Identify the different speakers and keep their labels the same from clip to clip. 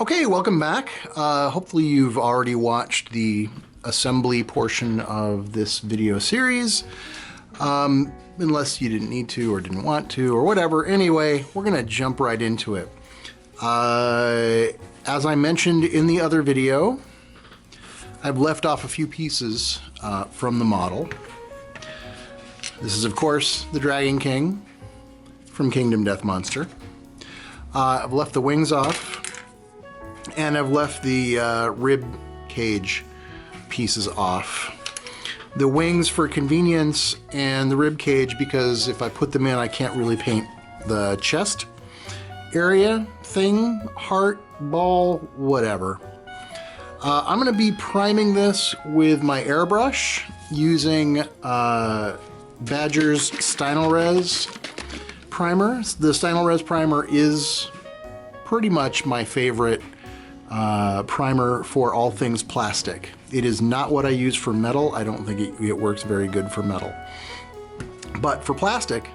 Speaker 1: Okay, welcome back. Hopefully you've already watched the assembly portion of this video series, unless you didn't need to or didn't want to or whatever. Anyway, we're gonna jump right into it. As I mentioned in the other video, I've left off a few pieces from the model. This is, of course, the Dragon King from Kingdom Death Monster. I've left the wings off, and I've left the rib cage pieces off. The wings for convenience, and the rib cage because if I put them in, I can't really paint the chest area thing, heart, ball, whatever. I'm going to be priming this with my airbrush using Badger's Stynylrez primer. The Stynylrez primer is pretty much my favorite primer for all things plastic. It is not what I use for metal. I don't think it works very good for metal. But for plastic,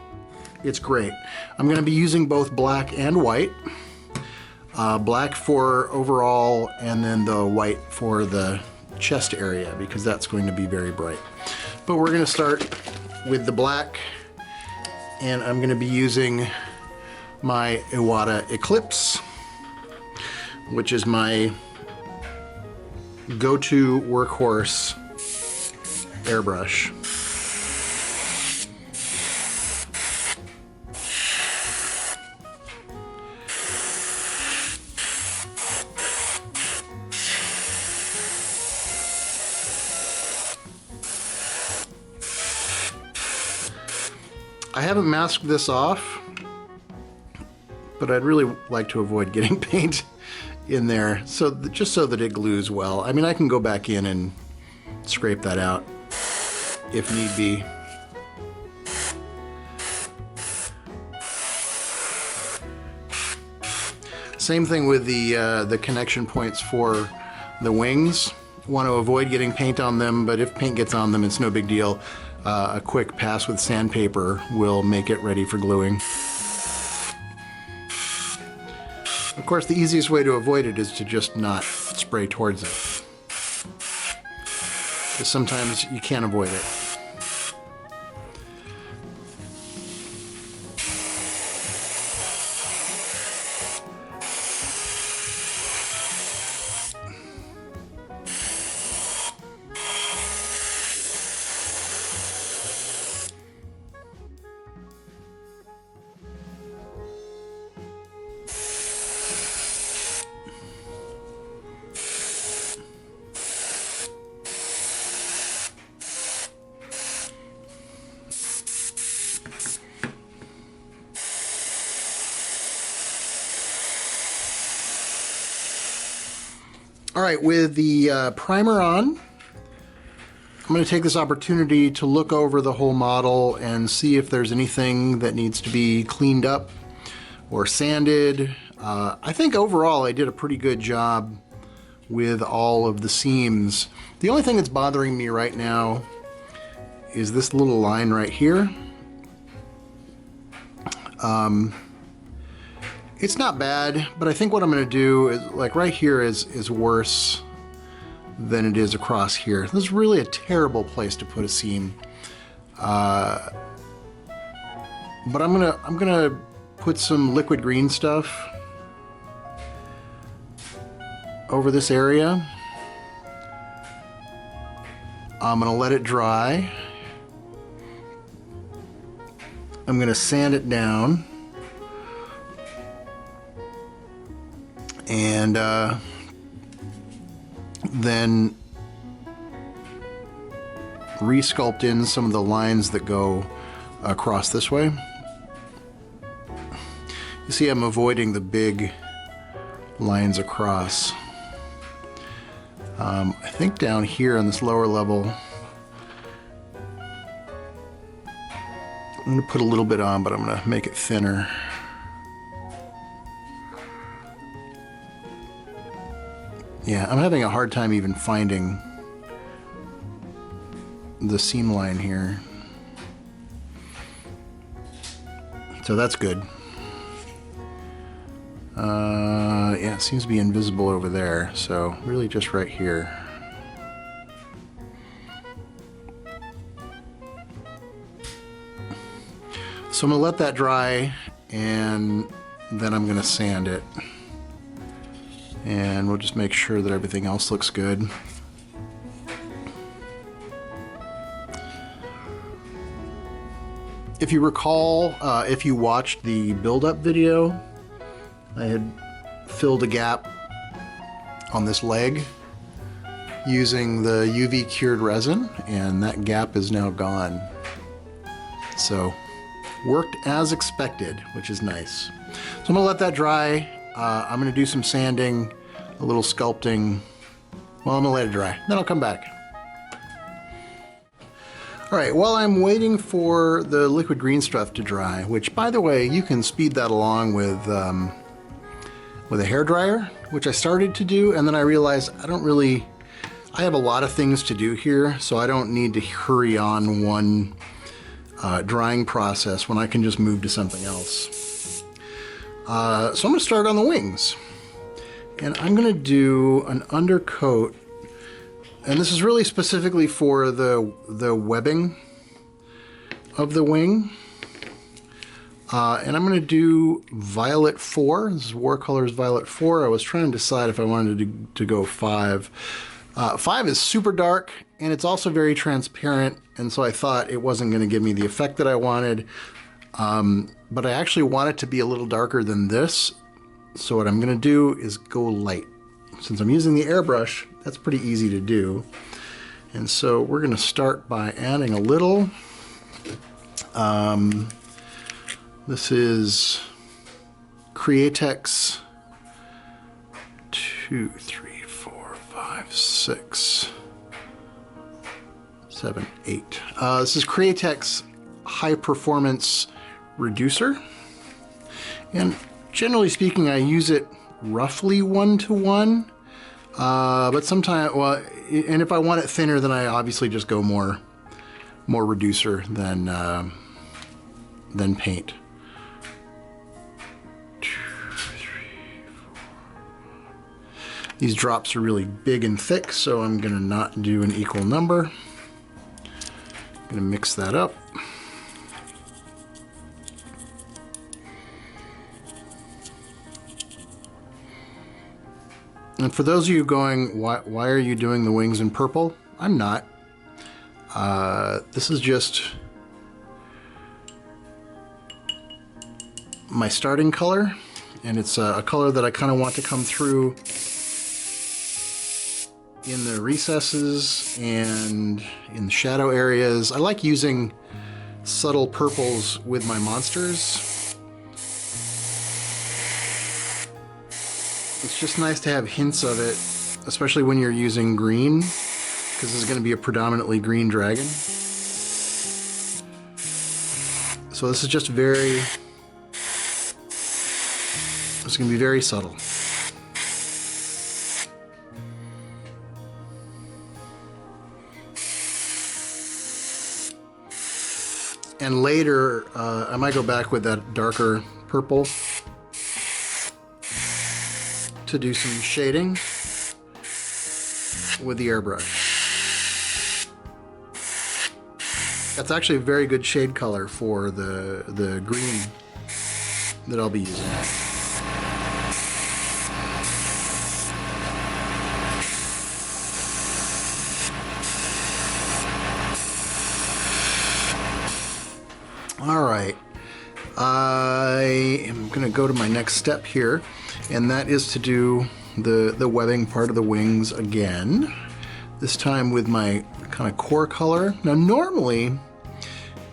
Speaker 1: it's great. I'm going to be using both black and white. Black for overall, and then the white for the chest area, because that's going to be very bright. But we're going to start with the black, and I'm going to be using my Iwata Eclipse, which is my go-to workhorse airbrush. I haven't masked this off, but I'd really like to avoid getting paint in there, so just so that it glues well. I mean, I can go back in and scrape that out if need be. Same thing with the connection points for the wings. Want to avoid getting paint on them, but if paint gets on them, it's no big deal. A quick pass with sandpaper will make it ready for gluing. Of course, the easiest way to avoid it is to just not spray towards it, because sometimes you can't avoid it. All right, with the primer on, I'm going to take this opportunity to look over the whole model and see if there's anything that needs to be cleaned up or sanded. I think overall I did a pretty good job with all of the seams. The only thing that's bothering me right now is this little line right here. It's not bad, but I think what I'm going to do is, like right here is worse than it is across here. This is really a terrible place to put a seam. But I'm gonna put some liquid green stuff over this area. I'm gonna let it dry. I'm gonna sand it down. And then resculpt in some of the lines that go across this way. You see, I'm avoiding the big lines across. I think down here on this lower level, I'm going to put a little bit on, but I'm going to make it thinner. Yeah, I'm having a hard time even finding the seam line here. So that's good. Yeah, it seems to be invisible over there, so really just right here. So I'm gonna let that dry, and then I'm gonna sand it. And we'll just make sure that everything else looks good. If you recall, if you watched the build-up video, I had filled a gap on this leg using the UV cured resin, and that gap is now gone. So, worked as expected, which is nice. So I'm gonna let that dry. I'm gonna do some sanding, a little sculpting. Well, I'm gonna let it dry, then I'll come back. All right, while I'm waiting for the liquid green stuff to dry, which, by the way, you can speed that along with a hairdryer, which I started to do, and then I realized I have a lot of things to do here, so I don't need to hurry on one drying process when I can just move to something else. So I'm gonna start on the wings, and I'm gonna do an undercoat. And this is really specifically for the webbing of the wing. And I'm going to do Violet 4. This is Watercolors Violet 4. I was trying to decide if I wanted to go 5. 5 is super dark, and it's also very transparent, and so I thought it wasn't going to give me the effect that I wanted. But I actually want it to be a little darker than this. So what I'm going to do is go light. Since I'm using the airbrush, that's pretty easy to do. And so we're going to start by adding a little. This is Createx 2, 3, 4, 5, 6, 7, 8. This is Createx High Performance Reducer. And generally speaking, I use it roughly 1-to-1, but sometimes, well, and if I want it thinner, then I obviously just go more reducer than paint. 2, 3, 4. These drops are really big and thick, so I'm gonna not do an equal number. I'm gonna mix that up. And for those of you going, why are you doing the wings in purple? I'm not. This is just my starting color, and it's a color that I kind of want to come through in the recesses and in the shadow areas. I like using subtle purples with my monsters. It's just nice to have hints of it, especially when you're using green, because this is going to be a predominantly green dragon. So this is just very, it's going to be very subtle. And later, I might go back with that darker purple to do some shading with the airbrush. That's actually a very good shade color for the green that I'll be using. All right, I am going to go to my next step here, and that is to do the webbing part of the wings again, this time with my kind of core color. Now normally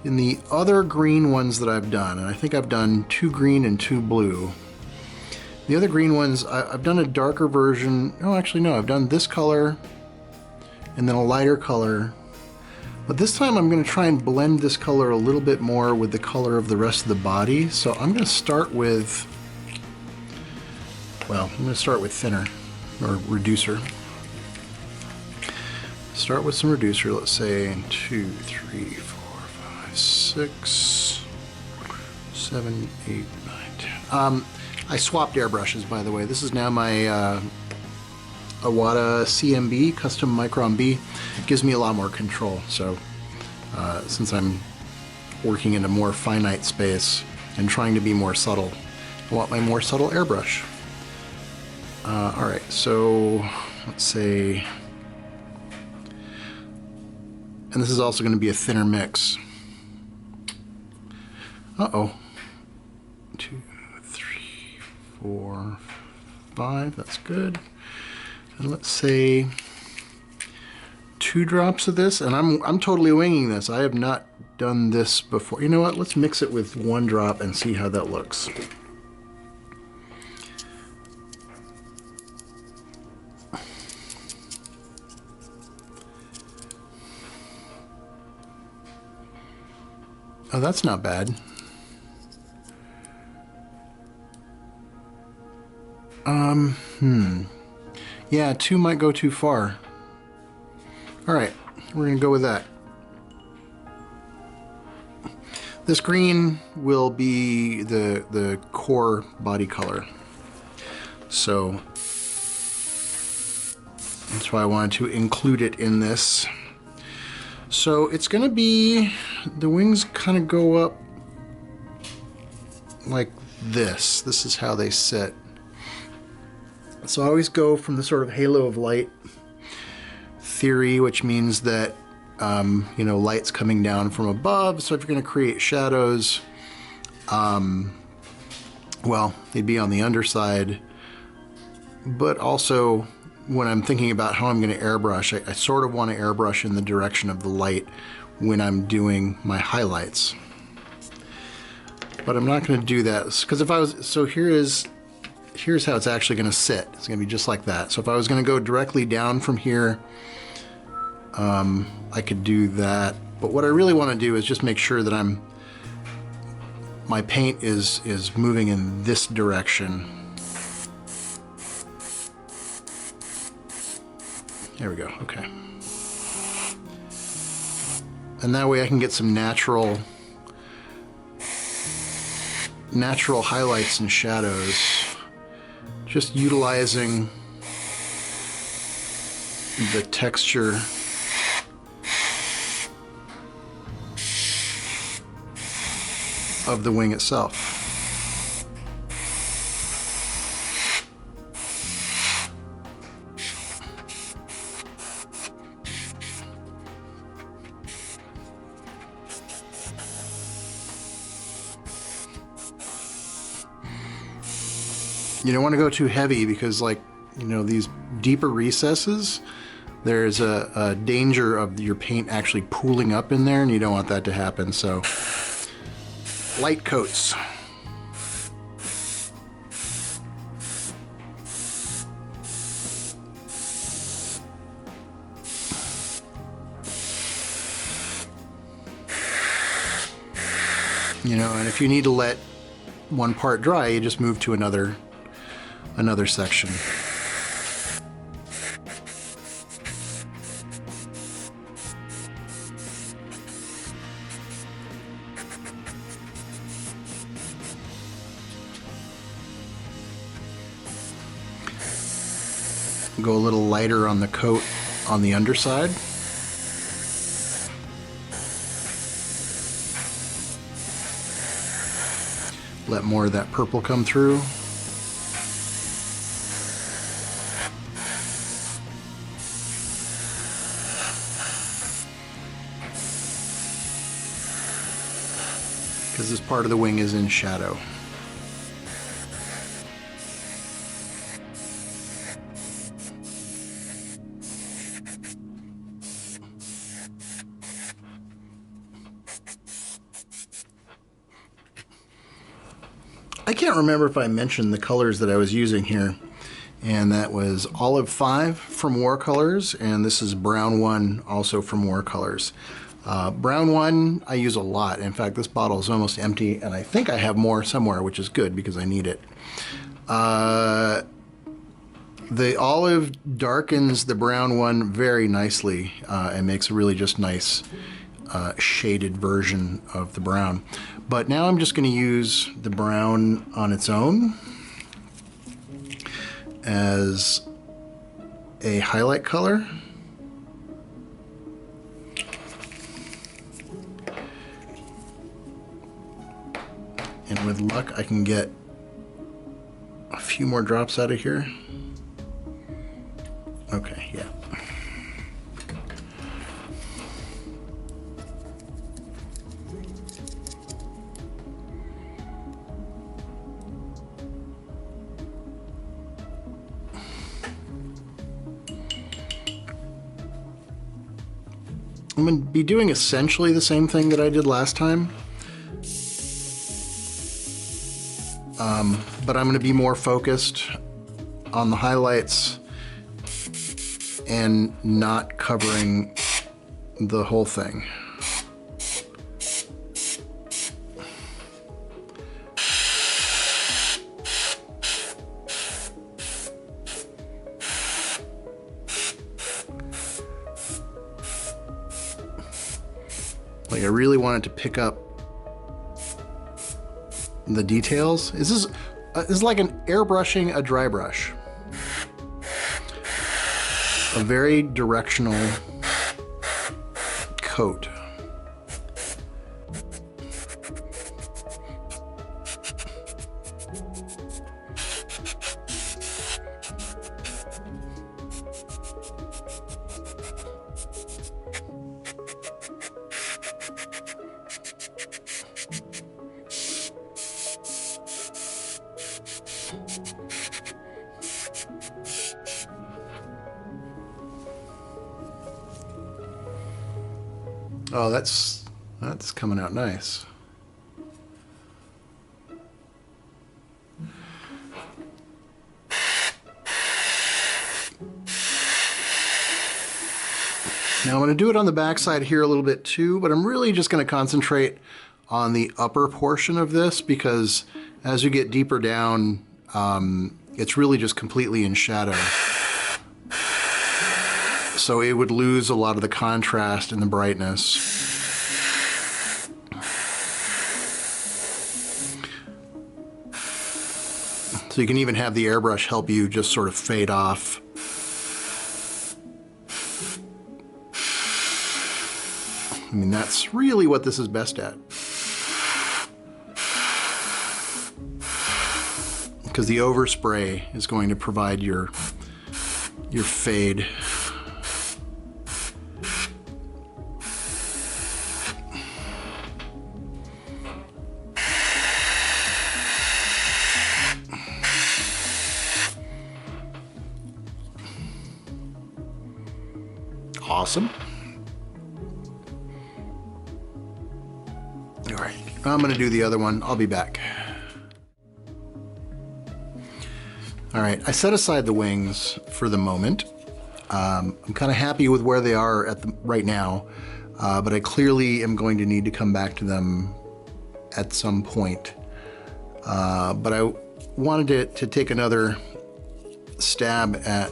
Speaker 1: in the other green ones that I've done, and I think I've done 2 green and 2 blue, the other green ones I've done a darker version. Oh, actually no, I've done this color and then a lighter color. But this time I'm going to try and blend this color a little bit more with the color of the rest of the body. So I'm going to start with, well, I'm going to start with thinner, or reducer. Start with some reducer, let's say 2, 3, 4, 5, 6, 7, 8, 9, 10. I swapped airbrushes, by the way. This is now my Iwata CMB, Custom Micron B. It gives me a lot more control. So since I'm working in a more finite space and trying to be more subtle, I want my more subtle airbrush. Alright, so let's say, and this is also going to be a thinner mix. Uh-oh. 2, 3, 4, 5, that's good. And let's say 2 drops of this, and I'm totally winging this. I have not done this before. You know what? Let's mix it with 1 drop and see how that looks. Oh, that's not bad. Yeah, 2 might go too far. Alright, we're gonna go with that. This green will be the core body color. So that's why I wanted to include it in this. So it's gonna be, the wings kind of go up like this. This is how they sit. So I always go from the sort of halo of light theory, which means that you know, light's coming down from above. So if you're going to create shadows, well, they'd be on the underside. But also, when I'm thinking about how I'm going to airbrush, I sort of want to airbrush in the direction of the light when I'm doing my highlights. But I'm not going to do that because if I was, so here's how it's actually going to sit. It's going to be just like that. So if I was going to go directly down from here, I could do that. But what I really want to do is just make sure that my paint is moving in this direction. There we go. Okay. And that way I can get some natural highlights and shadows. Just utilizing the texture of the wing itself. You don't want to go too heavy because, like, you know, these deeper recesses, there's a danger of your paint actually pooling up in there, and you don't want that to happen. So light coats. You know, and if you need to let one part dry, you just move to another section. Go a little lighter on the coat on the underside. Let more of that purple come through. Because this part of the wing is in shadow. I can't remember if I mentioned the colors that I was using here, and that was Olive 5 from Watercolors, and this is Brown 1 also from Watercolors. Brown 1 I use a lot. In fact, this bottle is almost empty, and I think I have more somewhere, which is good because I need it. The olive darkens the brown one very nicely and makes a really just nice shaded version of the brown. But now I'm just going to use the brown on its own. as a highlight color. And with luck, I can get a few more drops out of here. Okay, yeah. I'm going to be doing essentially the same thing that I did last time. But I'm going to be more focused on the highlights and not covering the whole thing. Like, I really wanted to pick up the details. This is like an airbrushing a dry brush. A very directional coat. Oh, that's coming out nice. Now I'm going to do it on the back side here a little bit too, but I'm really just going to concentrate on the upper portion of this because as you get deeper down, it's really just completely in shadow. So it would lose a lot of the contrast and the brightness. So you can even have the airbrush help you just sort of fade off. I mean, that's really what this is best at. Because the overspray is going to provide your fade. Awesome. All right, I'm going to do the other one. I'll be back. All right, I set aside the wings for the moment. I'm kind of happy with where they are right now, but I clearly am going to need to come back to them at some point. But I wanted to take another stab at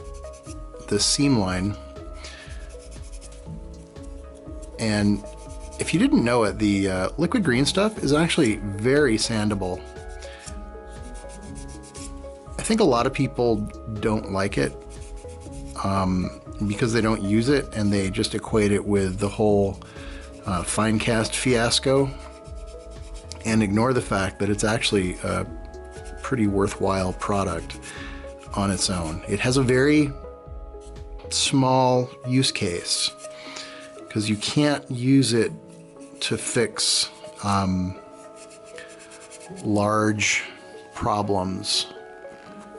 Speaker 1: the seam line. And if you didn't know it, the liquid green stuff is actually very sandable. I think a lot of people don't like it because they don't use it and they just equate it with the whole fine cast fiasco and ignore the fact that it's actually a pretty worthwhile product on its own. It has a very small use case because you can't use it to fix large problems.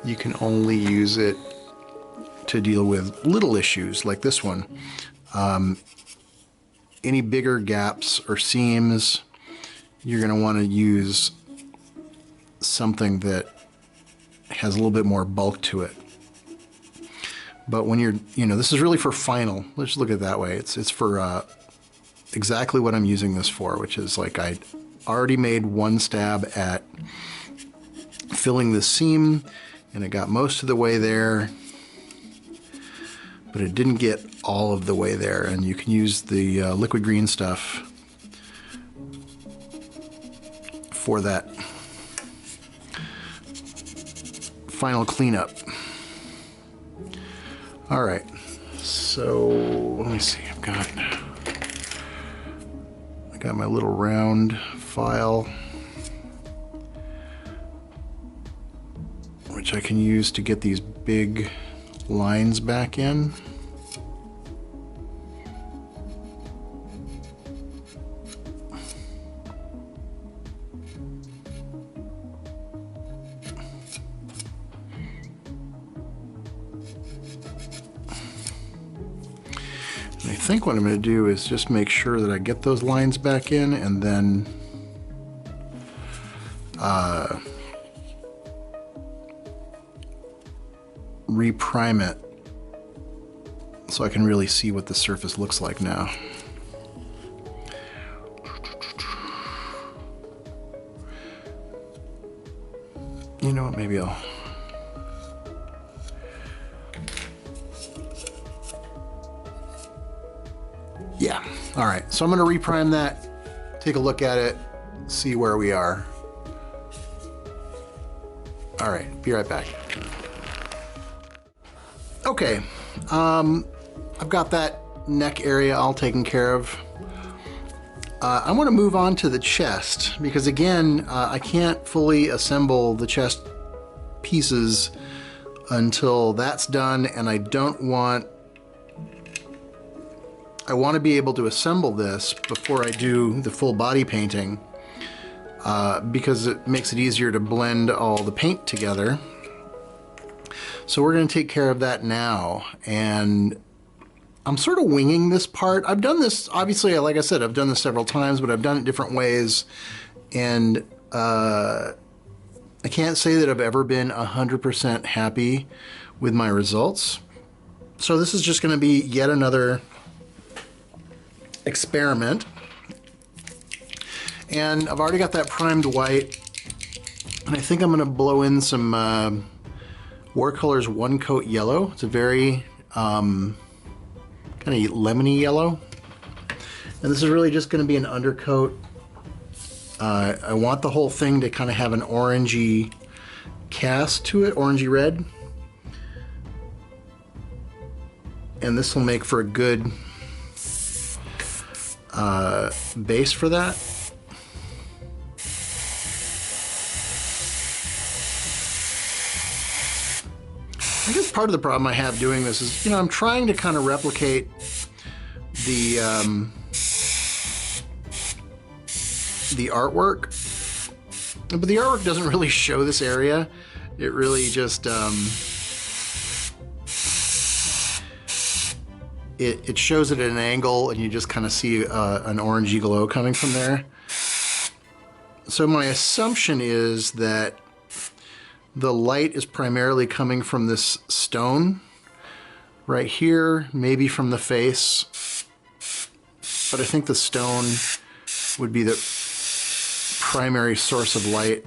Speaker 1: You can only use it to deal with little issues like this one. Any bigger gaps or seams, you're going to want to use something that has a little bit more bulk to it. But when you're, this is really for final. Let's look at it that way. It's for exactly what I'm using this for, which is like I already made one stab at filling the seam, and it got most of the way there, but it didn't get all of the way there. And you can use the liquid green stuff for that final cleanup. All right, so let me see. I got my little round file, which I can use to get these big lines back in. I think what I'm going to do is just make sure that I get those lines back in and then reprime it so I can really see what the surface looks like now. You know what, maybe I'll... Yeah, all right, so I'm gonna reprime that, take a look at it, see where we are. All right, be right back. Okay, I've got that neck area all taken care of. I want to move on to the chest because again, I can't fully assemble the chest pieces until that's done, and I want to be able to assemble this before I do the full body painting because it makes it easier to blend all the paint together. So we're going to take care of that now, and I'm sort of winging this part. I've done this, obviously, like I said, I've done this several times, but I've done it different ways, and I can't say that I've ever been 100% happy with my results. So this is just going to be yet another experiment. And I've already got that primed white, and I think I'm going to blow in some Watercolors One Coat Yellow. It's a very kind of lemony yellow, and this is really just going to be an undercoat. I want the whole thing to kind of have an orangey cast to it, orangey red, and this will make for a good base for that. I guess part of the problem I have doing this is, I'm trying to kind of replicate the artwork, but the artwork doesn't really show this area. It really just it shows it at an angle, and you just kind of see an orangey glow coming from there. So my assumption is that the light is primarily coming from this stone right here, maybe from the face, but I think the stone would be the primary source of light.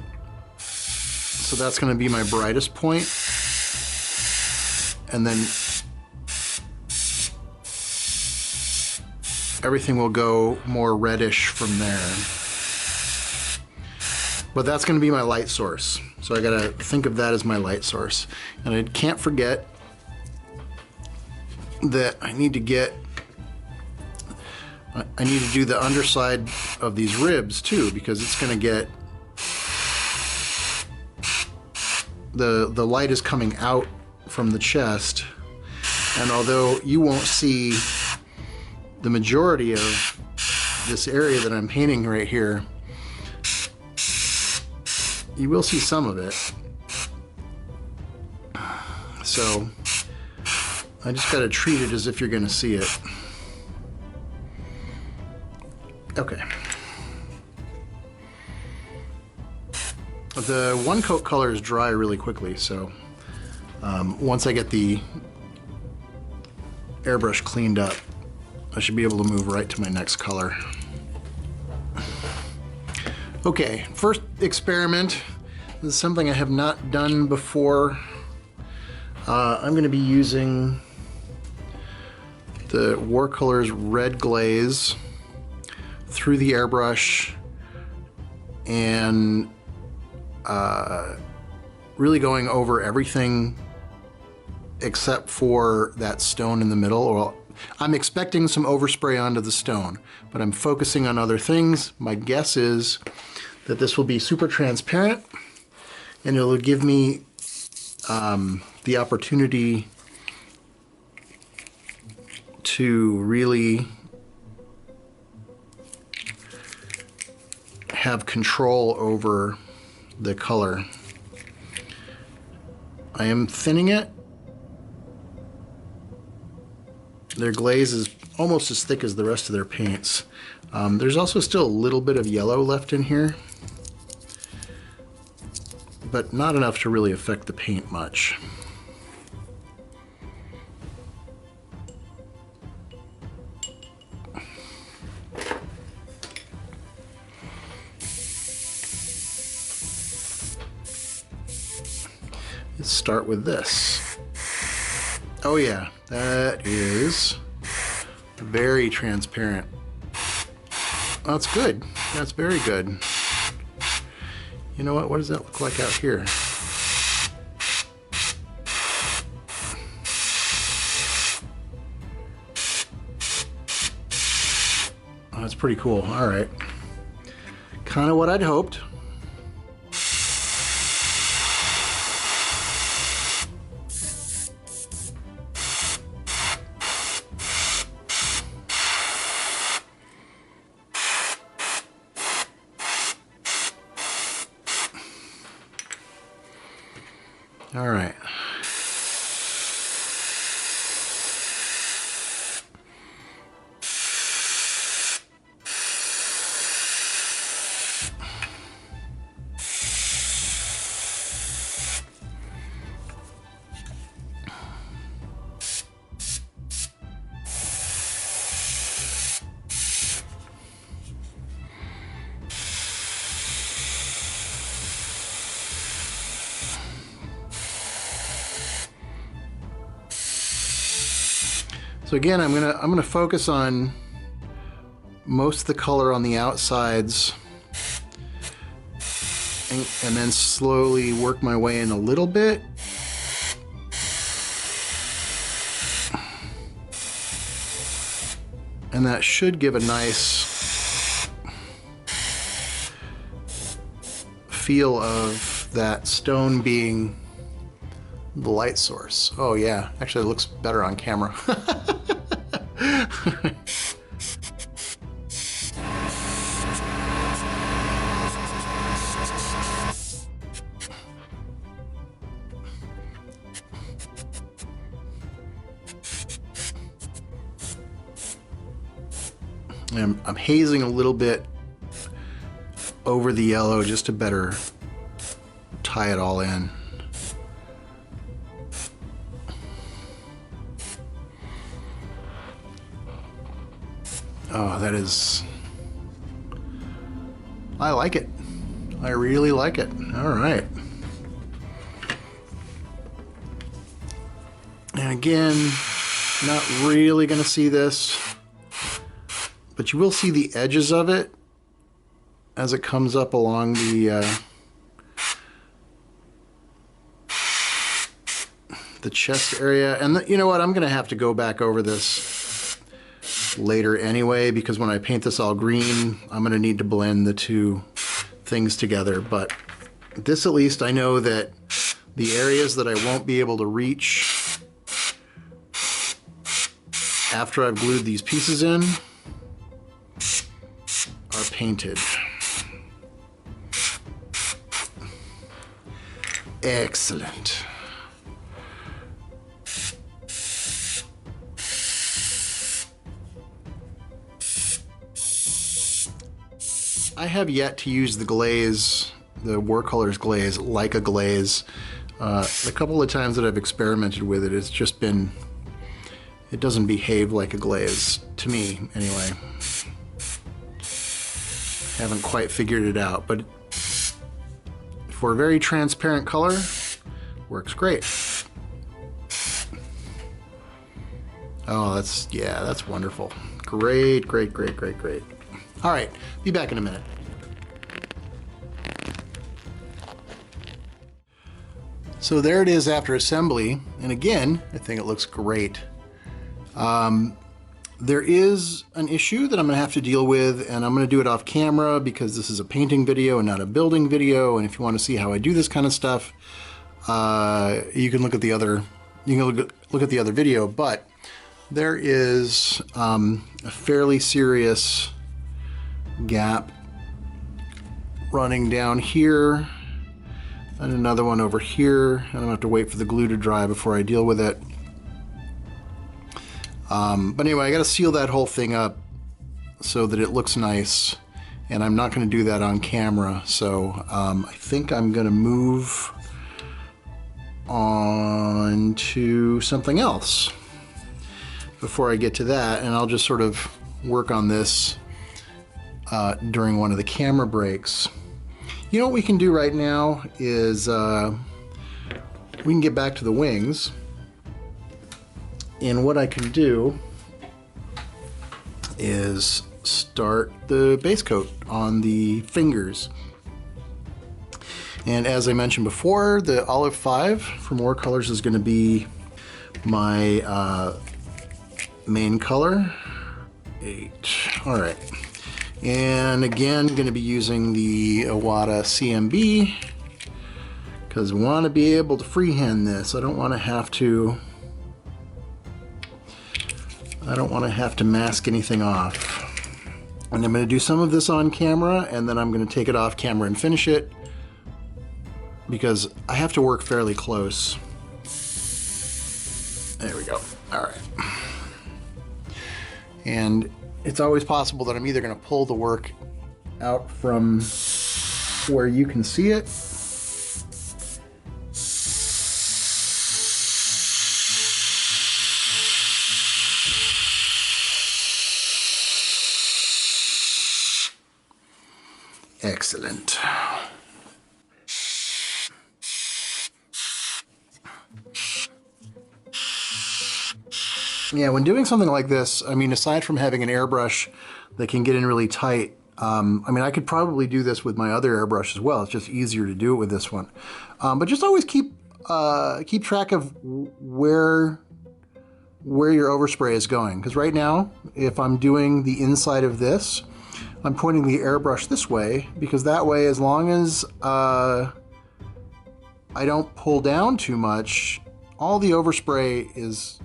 Speaker 1: So that's going to be my brightest point, and then everything will go more reddish from there. But that's going to be my light source. So I got to think of that as my light source. And I can't forget that I need to do the underside of these ribs too, because it's going to get, the light is coming out from the chest. And although you won't see the majority of this area that I'm painting right here, you will see some of it. So I just got to treat it as if you're going to see it. Okay. The one coat colors dry really quickly, so once I get the airbrush cleaned up, I should be able to move right to my next color. Okay, first experiment. This is something I have not done before. I'm going to be using the Watercolors Red Glaze through the airbrush and really going over everything except for that stone in the middle. Well, I'm expecting some overspray onto the stone, but I'm focusing on other things. My guess is that this will be super transparent, and it'll give me the opportunity to really have control over the color. I am thinning it. Their glaze is almost as thick as the rest of their paints. There's also still a little bit of yellow left in here, but not enough to really affect the paint much. Let's start with this. Oh yeah, that is very transparent. That's good. That's very good. You know what? What does that look like out here? Oh, that's pretty cool. All right. Kind of what I'd hoped. All right. So again, I'm gonna focus on most of the color on the outsides, and then slowly work my way in a little bit. And that should give a nice feel of that stone being the light source. Oh yeah, actually it looks better on camera. I'm hazing a little bit over the yellow just to better tie it all in. Oh, that is... I like it. I really like it. All right. And again, not really going to see this, but you will see the edges of it as it comes up along the chest area. And you know what? I'm going to have to go back over this later anyway, because when I paint this all green, I'm going to need to blend the two things together. But this, at least, I know that the areas that I won't be able to reach after I've glued these pieces in are painted. Excellent. I have yet to use the glaze, the Warcolors glaze, like a glaze. A couple of times that I've experimented with it, it's just been, it doesn't behave like a glaze, to me anyway. Haven't quite figured it out, but for a very transparent color, works great. Oh, that's, yeah, that's wonderful. Great, great, great, great, great. All right, be back in a minute. So there it is after assembly, and again, I think it looks great. There is an issue that I'm going to have to deal with, and I'm going to do it off camera because this is a painting video and not a building video. And if you want to see how I do this kind of stuff, you can look at the other video. But there is a fairly serious gap running down here, and another one over here. And I'm going to have to wait for the glue to dry before I deal with it. But anyway, I got to seal that whole thing up so that it looks nice, and I'm not going to do that on camera. So I think I'm going to move on to something else before I get to that, and I'll just sort of work on this during one of the camera breaks. You know what we can do right now is we can get back to the wings. And what I can do is start the base coat on the fingers. And as I mentioned before, the Olive 5 from Watercolors is going to be my main color. 8. All right. And again, going to be using the Iwata CMB because I want to be able to freehand this. I don't want to have to mask anything off. And I'm going to do some of this on camera, and then I'm going to take it off camera and finish it because I have to work fairly close. There we go. All right. And it's always possible that I'm either going to pull the work out from where you can see it, excellent. Yeah, when doing something like this, I mean, aside from having an airbrush that can get in really tight, I mean, I could probably do this with my other airbrush as well. It's just easier to do it with this one. But just always keep track of where your overspray is going. Because right now, if I'm doing the inside of this, I'm pointing the airbrush this way, because that way, as long as I don't pull down too much, all the overspray is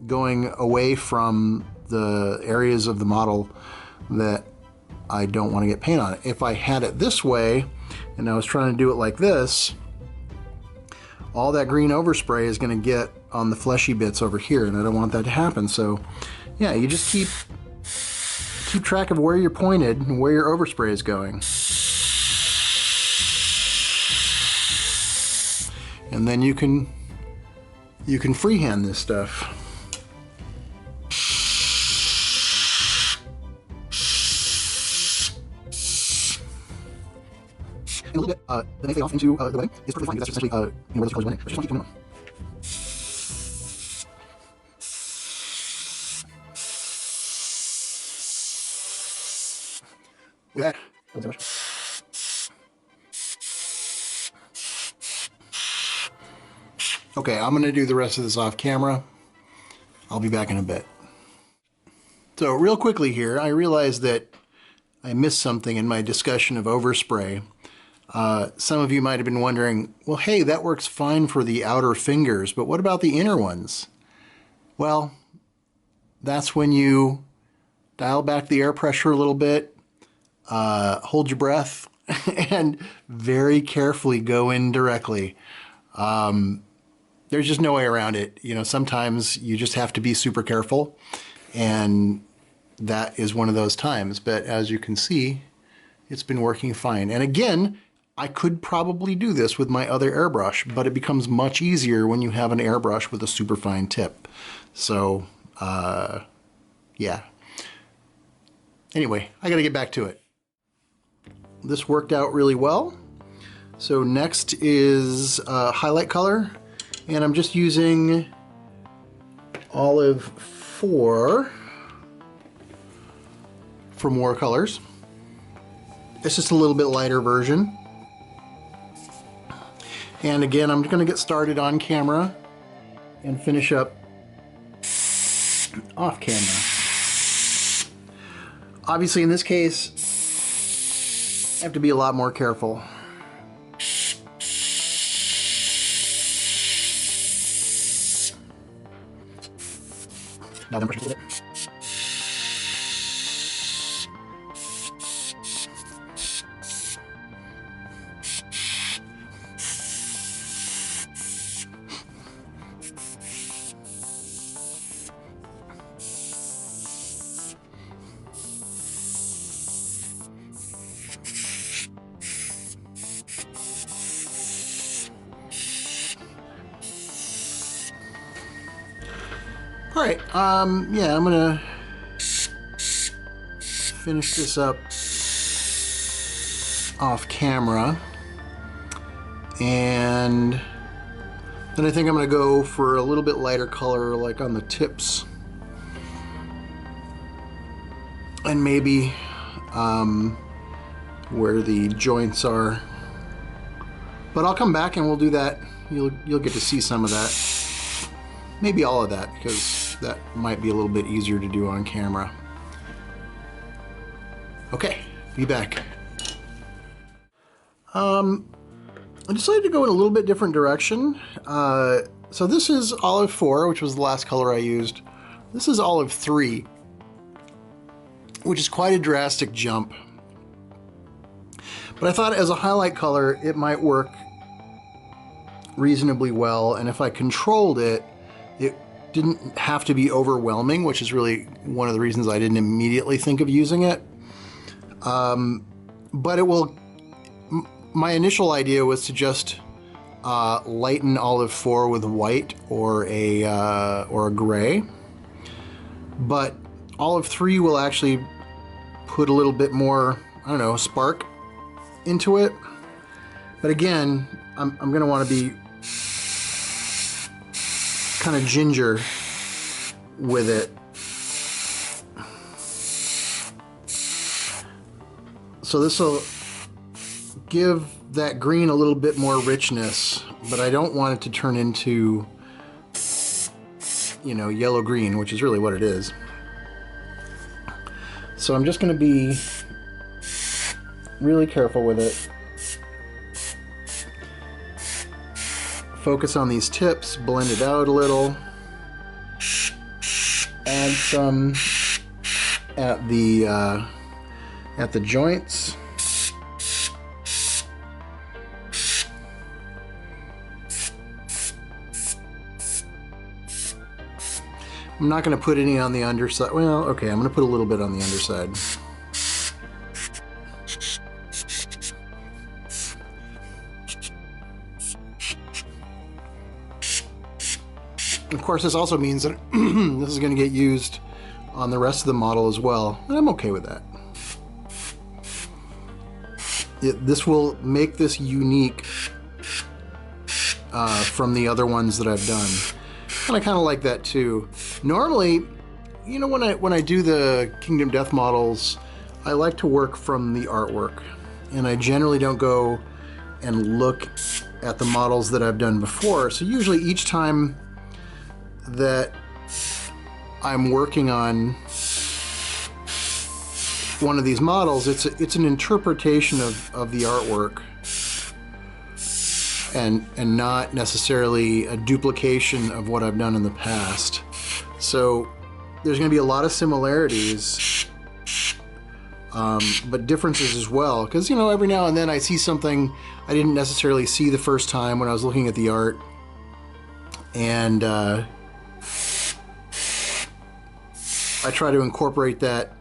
Speaker 1: going away from the areas of the model that I don't want to get paint on. If I had it this way and I was trying to do it like this, all that green overspray is going to get on the fleshy bits over here, and I don't want that to happen. So yeah, you just keep track of where you're pointed and where your overspray is going. And then you can freehand this stuff. A little bit, the next thing off into the wedding is perfectly fine because that's essentially where those colors went in. But just want to keep them on. Look at that. Okay, I'm going to do the rest of this off camera. I'll be back in a bit. So real quickly here, I realized that I missed something in my discussion of overspray. Some of you might have been wondering, well, hey, that works fine for the outer fingers, but what about the inner ones? Well, that's when you dial back the air pressure a little bit, hold your breath, and very carefully go in directly. There's just no way around it. You know, sometimes you just have to be super careful, and that is one of those times. But as you can see, it's been working fine. And again, I could probably do this with my other airbrush, but it becomes much easier when you have an airbrush with a super fine tip. So, yeah. Anyway, I gotta get back to it. This worked out really well. So next is highlight color, and I'm just using Olive 4 from Watercolors. It's just a little bit lighter version. And again, I'm going to get started on camera and finish up off camera. Obviously, in this case, I have to be a lot more careful. Now then, brush a little bit. All right, yeah, I'm gonna finish this up off camera, and then I think I'm gonna go for a little bit lighter color, like on the tips, and maybe where the joints are. But I'll come back and we'll do that. You'll get to see some of that, maybe all of that, because that might be a little bit easier to do on camera. Okay, be back. I decided to go in a little bit different direction. So this is Olive 4, which was the last color I used. This is Olive 3, which is quite a drastic jump. But I thought as a highlight color, it might work reasonably well, and if I controlled it, it didn't have to be overwhelming, which is really one of the reasons I didn't immediately think of using it. But it will, my initial idea was to just lighten Olive 4 with white or a gray. But Olive 3 will actually put a little bit more, I don't know, spark into it. But again, I'm gonna want to be kind of ginger with it. So this will give that green a little bit more richness, but I don't want it to turn into, you know, yellow-green, which is really what it is. So I'm just going to be really careful with it. Focus on these tips, blend it out a little. Add some at the joints. I'm not going to put any on the underside. Well, okay, I'm going to put a little bit on the underside. Of course, this also means that this is going to get used on the rest of the model as well, and I'm okay with that. This will make this unique from the other ones that I've done. And I kind of like that too. Normally, you know, when I do the Kingdom Death models, I like to work from the artwork, and I generally don't go and look at the models that I've done before. So usually each time that I'm working on one of these models, it's an interpretation of the artwork, and not necessarily a duplication of what I've done in the past. So there's going to be a lot of similarities, but differences as well, because, you know, every now and then I see something I didn't necessarily see the first time when I was looking at the art, and I try to incorporate that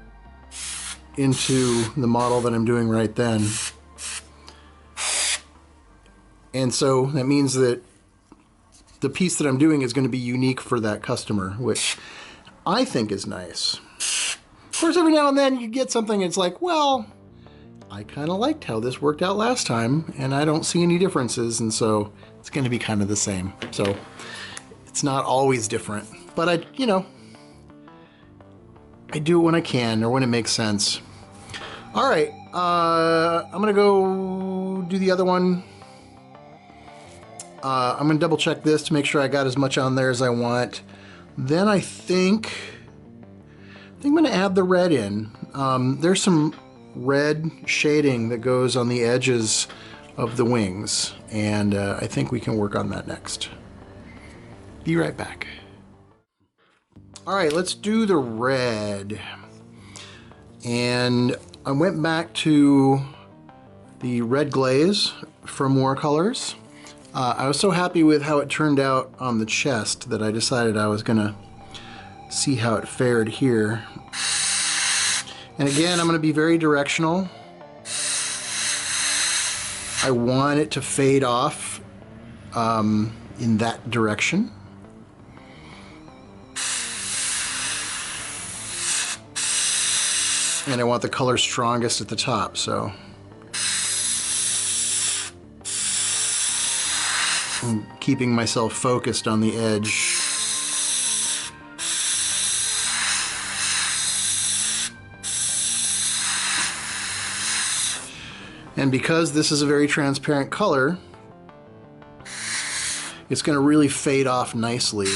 Speaker 1: into the model that I'm doing right then. And so that means that the piece that I'm doing is going to be unique for that customer, which I think is nice. Of course, every now and then you get something that's like, well, I kind of liked how this worked out last time, and I don't see any differences, and so it's going to be kind of the same. So it's not always different, but I do it when I can or when it makes sense. All right, I'm gonna go do the other one, I'm gonna double check this to make sure I got as much on there as I want. Then I think I'm gonna add the red in. There's some red shading that goes on the edges of the wings, and I think we can work on that next. Be right back. All right, let's do the red. And I went back to the red glaze from Watercolors. I was so happy with how it turned out on the chest that I decided I was gonna see how it fared here. And again, I'm gonna be very directional. I want it to fade off in that direction. And I want the color strongest at the top, so. I'm keeping myself focused on the edge. And because this is a very transparent color, it's going to really fade off nicely,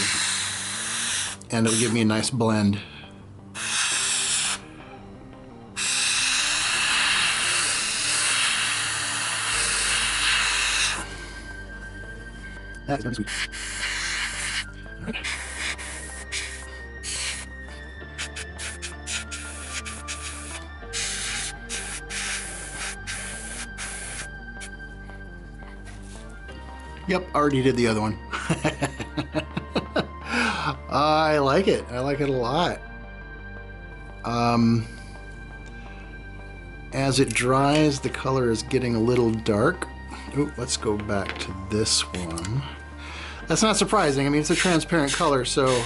Speaker 1: and it'll give me a nice blend. That's very sweet. All right. Yep, already did the other one. I like it. I like it a lot. As it dries, the color is getting a little dark. Ooh, let's go back to this one. That's not surprising. I mean, it's a transparent color, so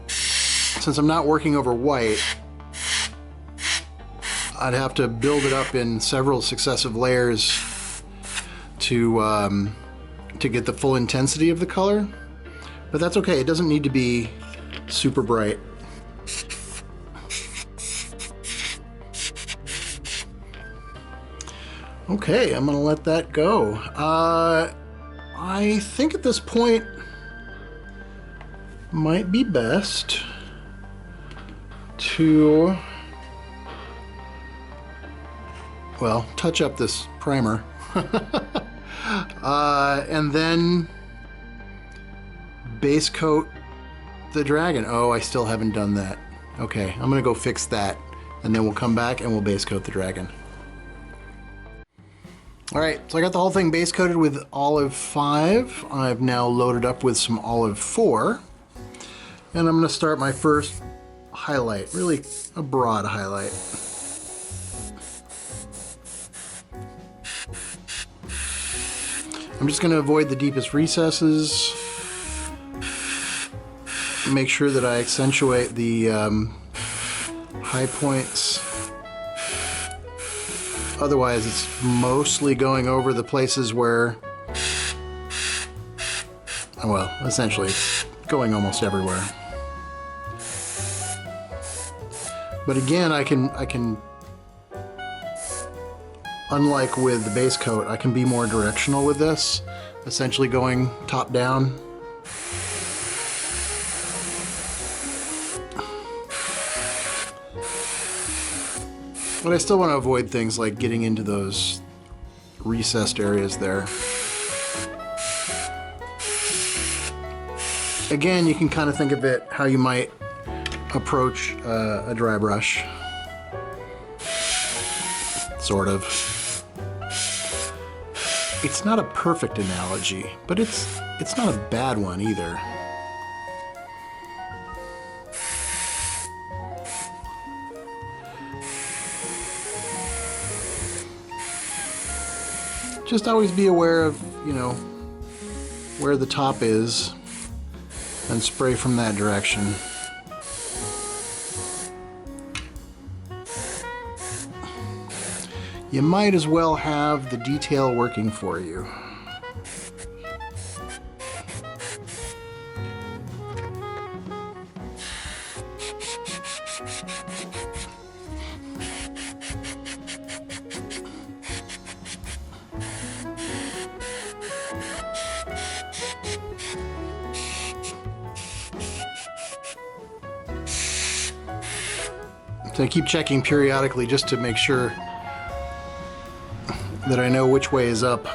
Speaker 1: since I'm not working over white, I'd have to build it up in several successive layers to get the full intensity of the color. But that's okay. It doesn't need to be super bright. Okay, I'm gonna let that go. I think at this point might be best to, well, touch up this primer and then base coat the dragon. Oh, I still haven't done that. Okay, I'm gonna go fix that, and then we'll come back and we'll base coat the dragon. All right, so I got the whole thing base coated with olive 5. I've now loaded up with some olive 4. And I'm gonna start my first highlight, really a broad highlight. I'm just gonna avoid the deepest recesses. Make sure that I accentuate the high points. Otherwise, it's mostly going over the places where, well, essentially, it's going almost everywhere. But again, I can, unlike with the base coat, I can be more directional with this, essentially going top down. But I still want to avoid things like getting into those recessed areas there. Again, you can kind of think of it how you might approach a dry brush. Sort of. It's not a perfect analogy, but it's not a bad one either. Just always be aware of, you know, where the top is and spray from that direction. You might as well have the detail working for you. So I keep checking periodically just to make sure that I know which way is up.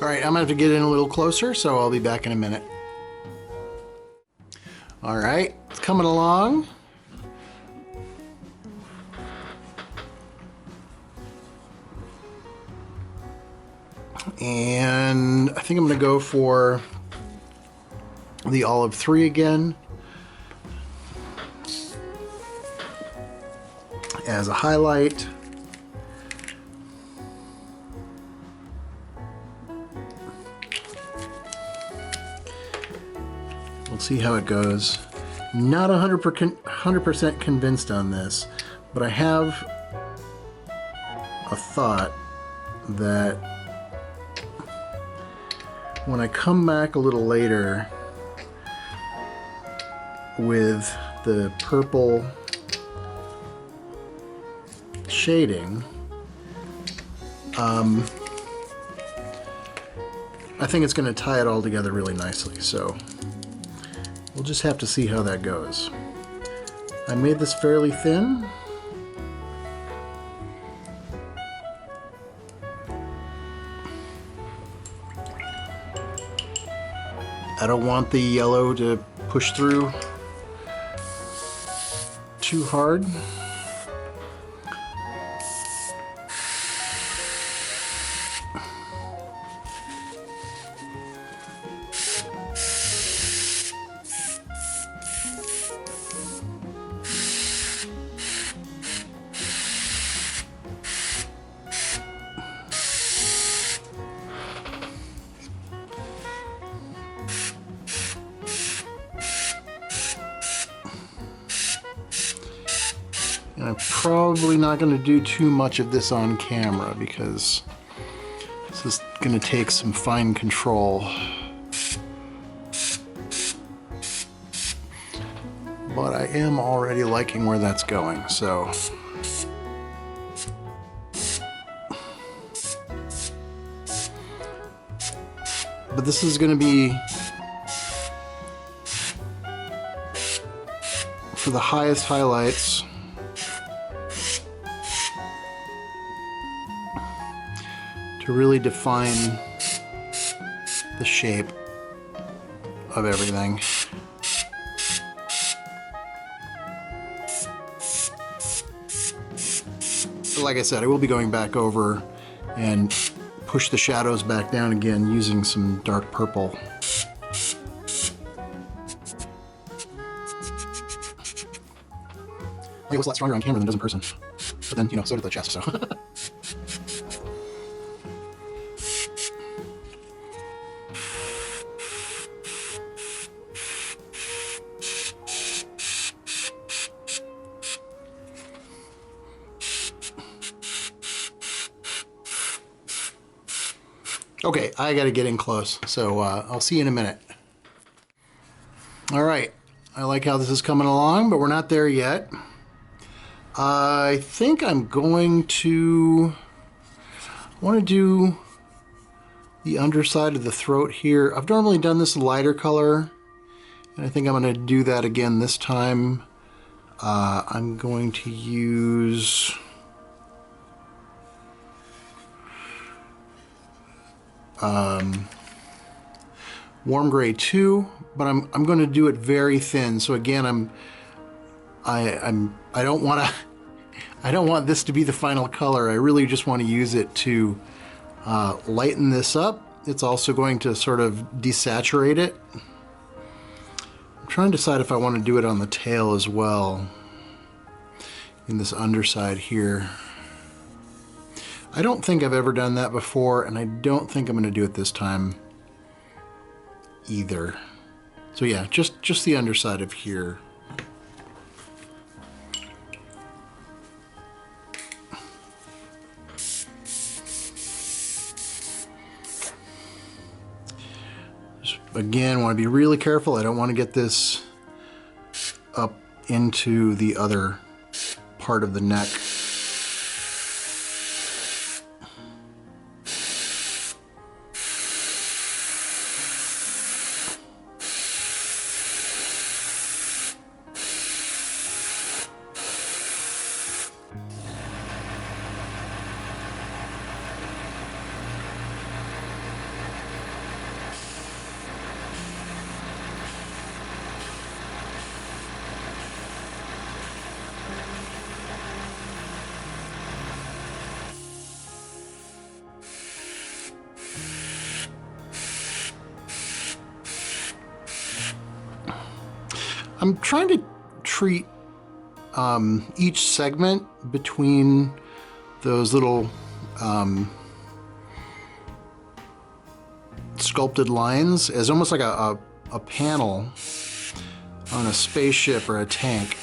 Speaker 1: All right, I'm gonna have to get in a little closer, so I'll be back in a minute. All right, it's coming along. And I think I'm gonna go for the olive 3 again as a highlight. We'll see how it goes. Not 100% convinced on this, but I have a thought that when I come back a little later with the purple shading, I think it's going to tie it all together really nicely. So we'll just have to see how that goes. I made this fairly thin. I don't want the yellow to push through too hard. And I'm probably not going to do too much of this on camera because this is going to take some fine control. But I am already liking where that's going, so. But this is going to be for the highest highlights. To really define the shape of everything. But like I said, I will be going back over and push the shadows back down again using some dark purple. It looks a lot stronger on camera than it does in person. But then, you know, so did the chest, so. Okay, I gotta get in close, so I'll see you in a minute. All right, I like how this is coming along, but we're not there yet. I think I'm going to want to do the underside of the throat here. I've normally done this lighter color, and I think I'm going to do that again this time. I'm going to use Warm Gray 2, but I'm going to do it very thin. So again, I don't want this to be the final color. I really just want to use it to lighten this up. It's also going to sort of desaturate it. I'm trying to decide if I want to do it on the tail as well, in this underside here. I don't think I've ever done that before, and I don't think I'm going to do it this time. either. So yeah, just the underside of here. Again, want to be really careful. I don't want to get this up into the other part of the neck. I'm trying to treat each segment between those little sculpted lines as almost like a panel on a spaceship or a tank.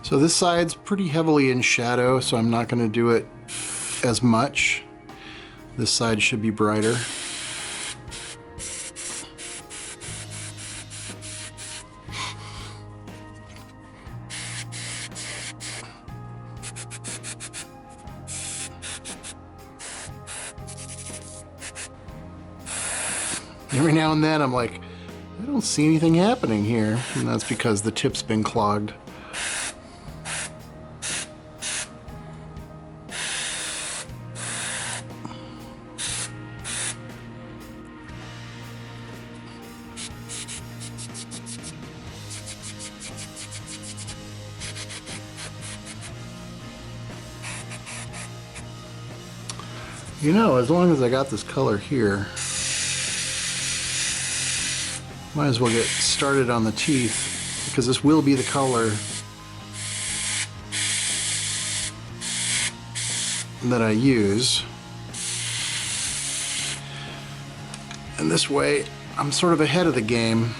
Speaker 1: So this side's pretty heavily in shadow, so I'm not going to do it as much. This side should be brighter. Every now and then I'm like, I don't see anything happening here, and that's because the tip's been clogged. You know, as long as I got this color here, might as well get started on the teeth, because this will be the color that I use. And this way, I'm sort of ahead of the game.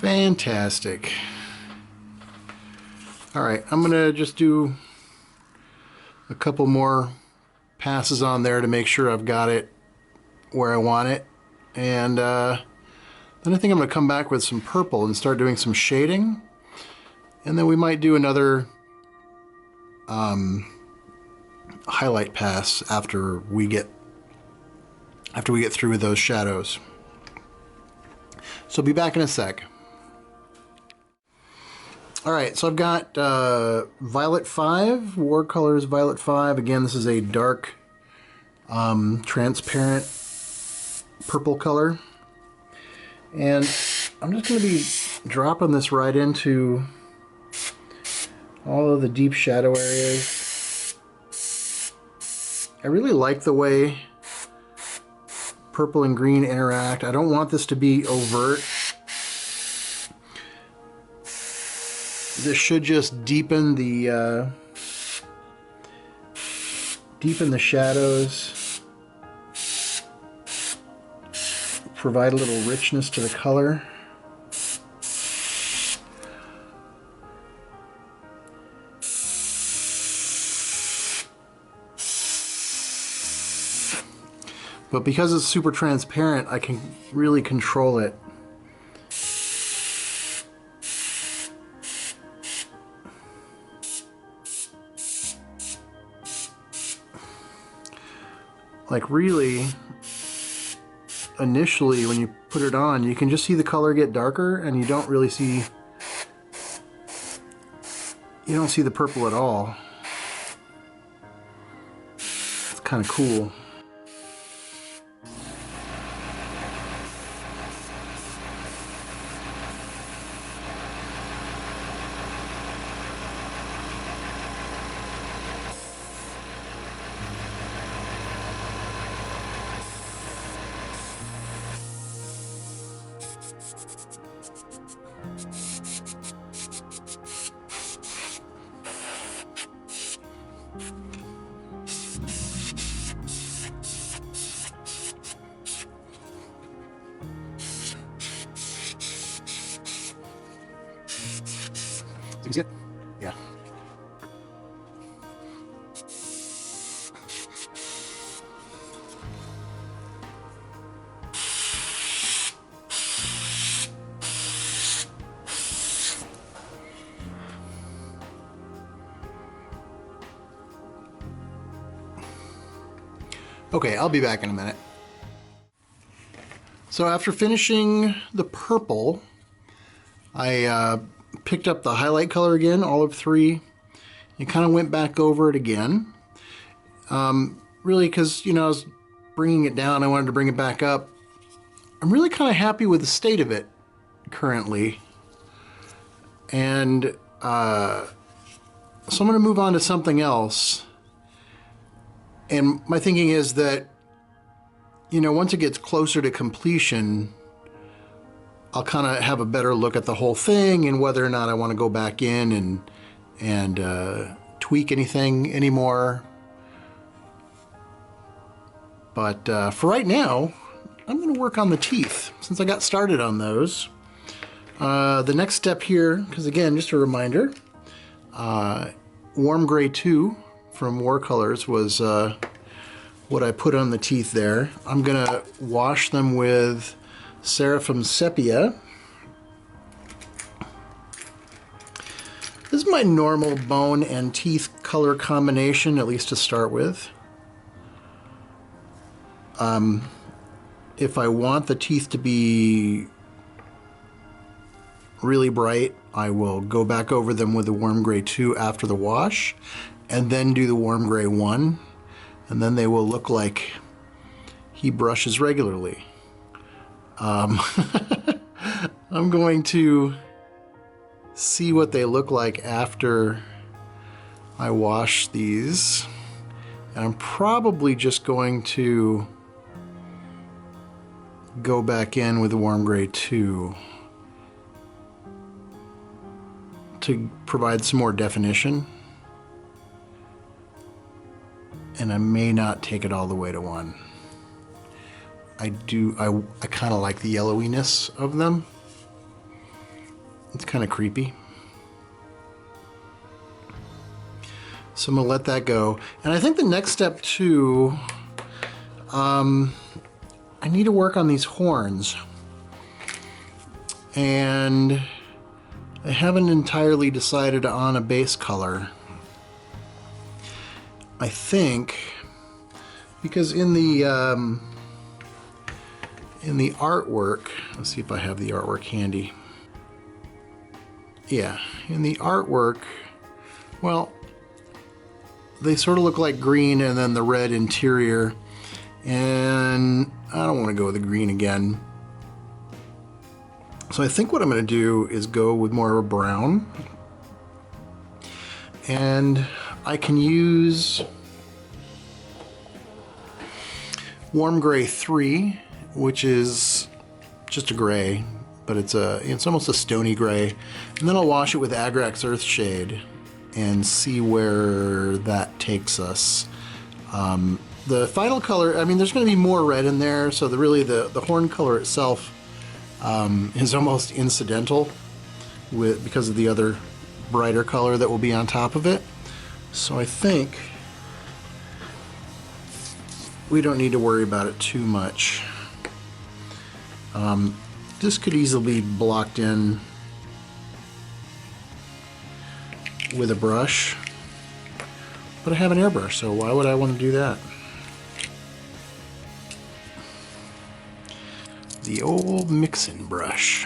Speaker 1: Fantastic. All right, I'm gonna just do a couple more passes on there to make sure I've got it where I want it. And then I think I'm gonna come back with some purple and start doing some shading. And then we might do another highlight pass after we get through with those shadows. So I'll be back in a sec. All right, so I've got Violet 5, Watercolors Violet 5. Again, this is a dark, transparent purple color. And I'm just going to be dropping this right into all of the deep shadow areas. I really like the way purple and green interact. I don't want this to be overt. This should just deepen the shadows, provide a little richness to the color. But because it's super transparent, I can really control it. Like really, initially when you put it on, you can just see the color get darker and you don't really see, you don't see the purple at all. It's kind of cool. You see it? Yeah. Okay, I'll be back in a minute. So after finishing the purple, I picked up the highlight color again, olive 3, and kind of went back over it again. Really, because, you know, I was bringing it down, I wanted to bring it back up. I'm really kind of happy with the state of it currently. And so I'm going to move on to something else. And my thinking is that, you know, once it gets closer to completion, I'll kind of have a better look at the whole thing and whether or not I want to go back in and tweak anything anymore. But for right now, I'm going to work on the teeth since I got started on those. The next step here, because again, just a reminder, Warm Gray 2 from Watercolors was what I put on the teeth there. I'm going to wash them with Seraphim Sepia. This is my normal bone and teeth color combination, at least to start with. If I want the teeth to be really bright, I will go back over them with the Warm Gray 2 after the wash, and then do the Warm Gray 1, and then they will look like he brushes regularly. I'm going to see what they look like after I wash these, and I'm probably just going to go back in with the Warm Gray 2 to provide some more definition, and I may not take it all the way to 1. I kind of like the yellowiness of them. It's kind of creepy. So I'm gonna let that go. And I think the next step too, I need to work on these horns. And I haven't entirely decided on a base color. I think, because in the artwork, let's see if I have the artwork handy. Yeah, in the artwork, well, they sort of look like green and then the red interior, and I don't want to go with the green again. So I think what I'm going to do is go with more of a brown, and I can use Warm Gray 3, which is just a gray, but it's almost a stony gray, and then I'll wash it with Agrax Earthshade and see where that takes us. The final color, I mean, there's going to be more red in there, so the horn color itself is almost incidental because of the other brighter color that will be on top of it. So I think we don't need to worry about it too much. This could easily be blocked in with a brush, but I have an airbrush, so why would I want to do that? The old mixing brush.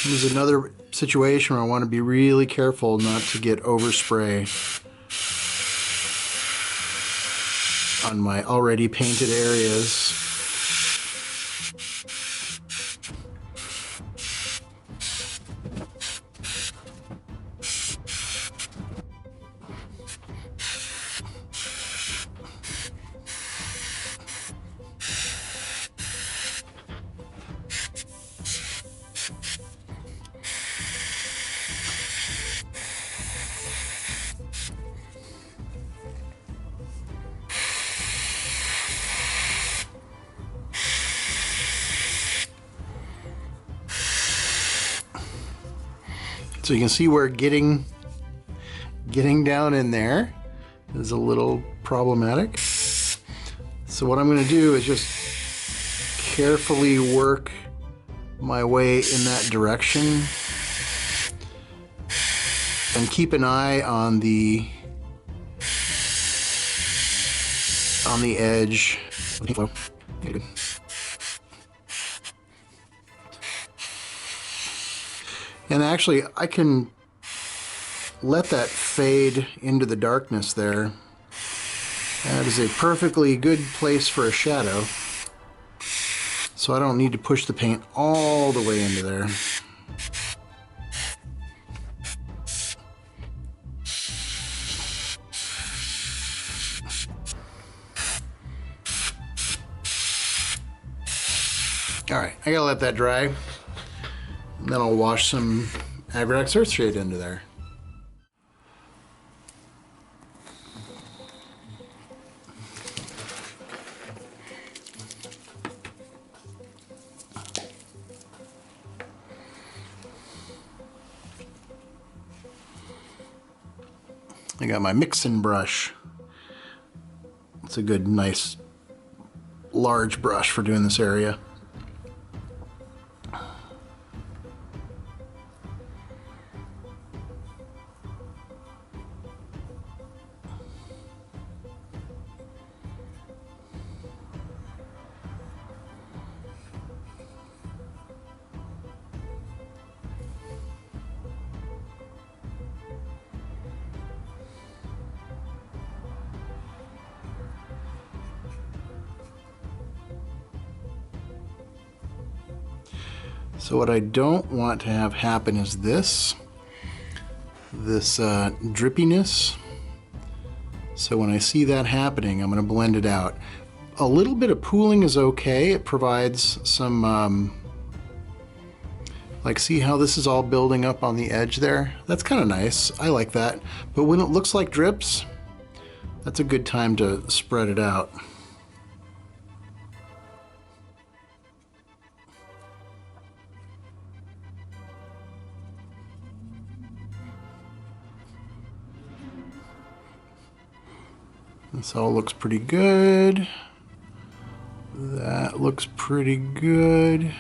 Speaker 1: This is another situation where I want to be really careful not to get overspray on my already painted areas. So you can see where getting down in there is a little problematic. So what I'm going to do is just carefully work my way in that direction and keep an eye on the edge. Okay, and actually, I can let that fade into the darkness there. That is a perfectly good place for a shadow. So I don't need to push the paint all the way into there. All right, I gotta let that dry. And then I'll wash some Agrax Earthshade into there. I got my mixing brush. It's a good, nice, large brush for doing this area. So what I don't want to have happen is this drippiness. So when I see that happening, I'm going to blend it out. A little bit of pooling is okay. It provides some, like, see how this is all building up on the edge there? That's kind of nice. I like that. But when it looks like drips, that's a good time to spread it out. This all looks pretty good. That looks pretty good.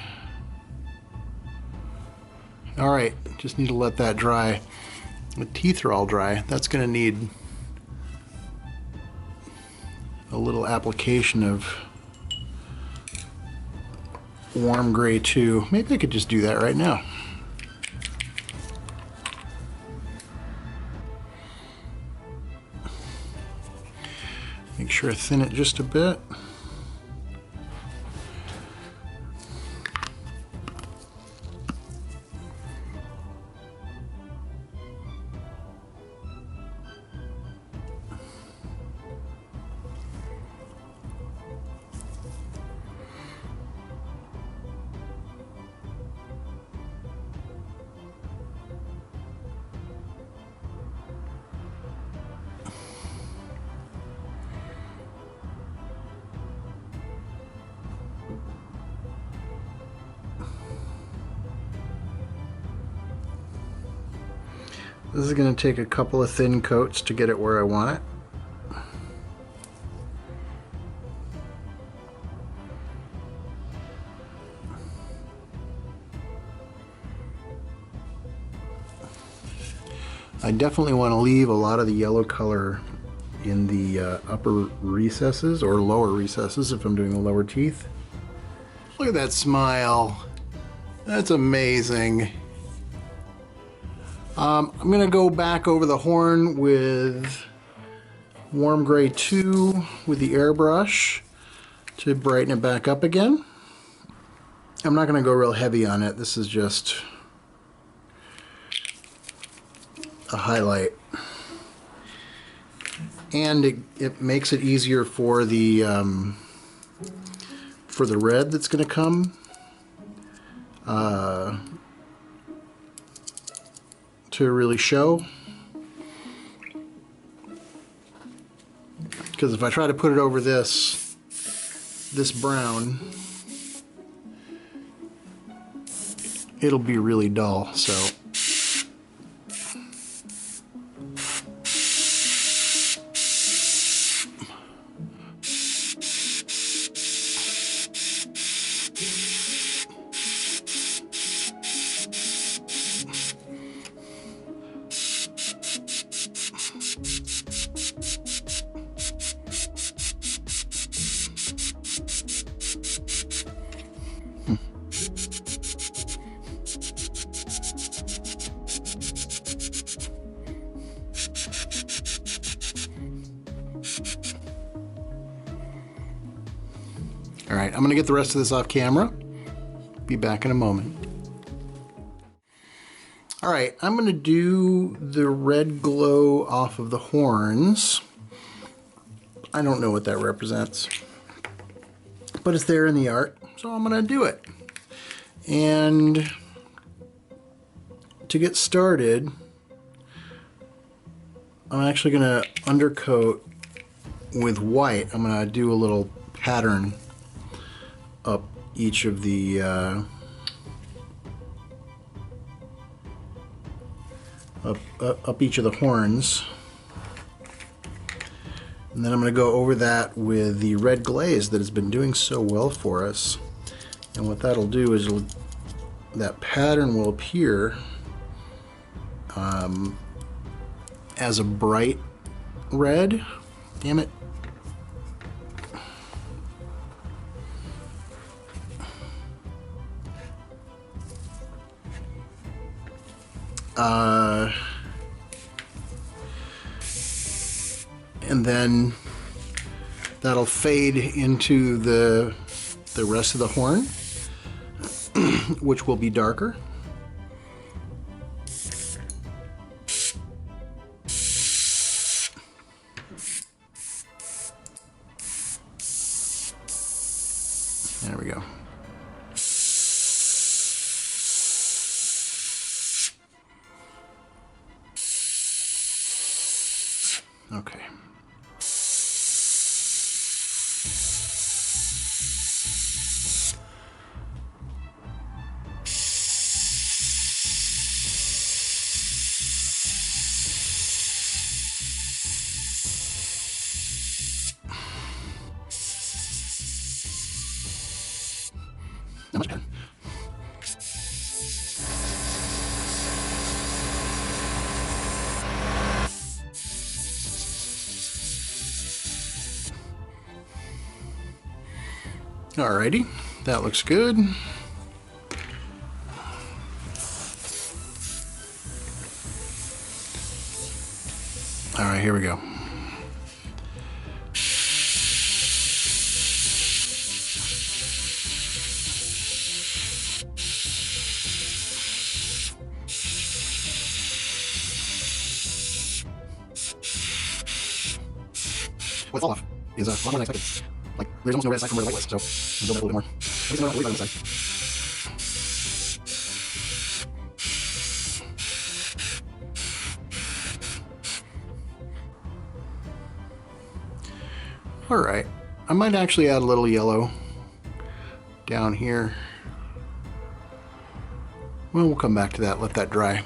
Speaker 1: All right, just need to let that dry. The teeth are all dry. That's gonna need a little application of warm gray too. Maybe I could just do that right now. Make sure I thin it just a bit. This is going to take a couple of thin coats to get it where I want it. I definitely want to leave a lot of the yellow color in the upper recesses or lower recesses if I'm doing the lower teeth. Look at that smile. That's amazing. I'm going to go back over the horn with Warm Gray 2 with the airbrush to brighten it back up again. I'm not going to go real heavy on it. This is just a highlight. And it makes it easier for the red that's going to come to really show. Because if I try to put it over this brown, it'll be really dull. So all right, I'm going to get the rest of this off camera. Be back in a moment. All right, I'm going to do the red glow off of the horns. I don't know what that represents, but it's there in the art, so I'm going to do it. And to get started, I'm actually going to undercoat with white. I'm going to do a little pattern up each of the up each of the horns, and then I'm going to go over that with the red glaze that has been doing so well for us. And what that'll do is that pattern will appear as a bright red. Damn it. And then that'll fade into the rest of the horn, which will be darker. There we go. Okay. Not much pen. Alrighty, that looks good. Alright, here we go. What's all off is a lot more than I expected. Like, there's almost no red aside from where the white was, so we'll build that a little bit more. At least I know what I believe on the side. Alright, I might actually add a little yellow down here. Well, we'll come back to that, let that dry.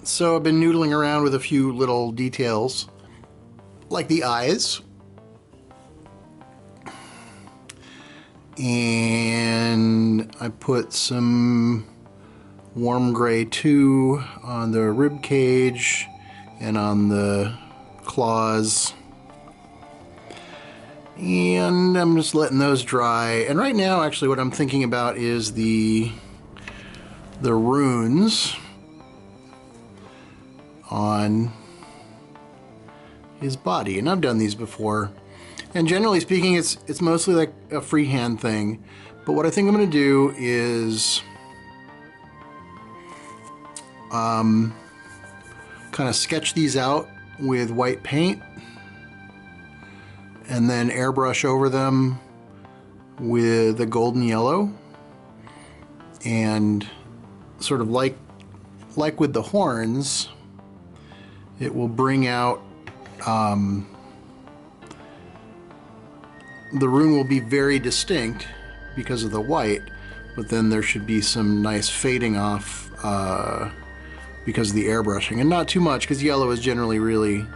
Speaker 1: So I've been noodling around with a few little details, like the eyes. And I put some warm gray too on the rib cage and on the claws. And I'm just letting those dry. And right now, actually, what I'm thinking about is the runes on his body. And I've done these before. And generally speaking, it's mostly like a freehand thing. But what I think I'm going to do is kind of sketch these out with white paint and then airbrush over them with a golden yellow, and sort of like with the horns, it will bring out the rune will be very distinct because of the white, but then there should be some nice fading off because of the airbrushing, and not too much because yellow is generally really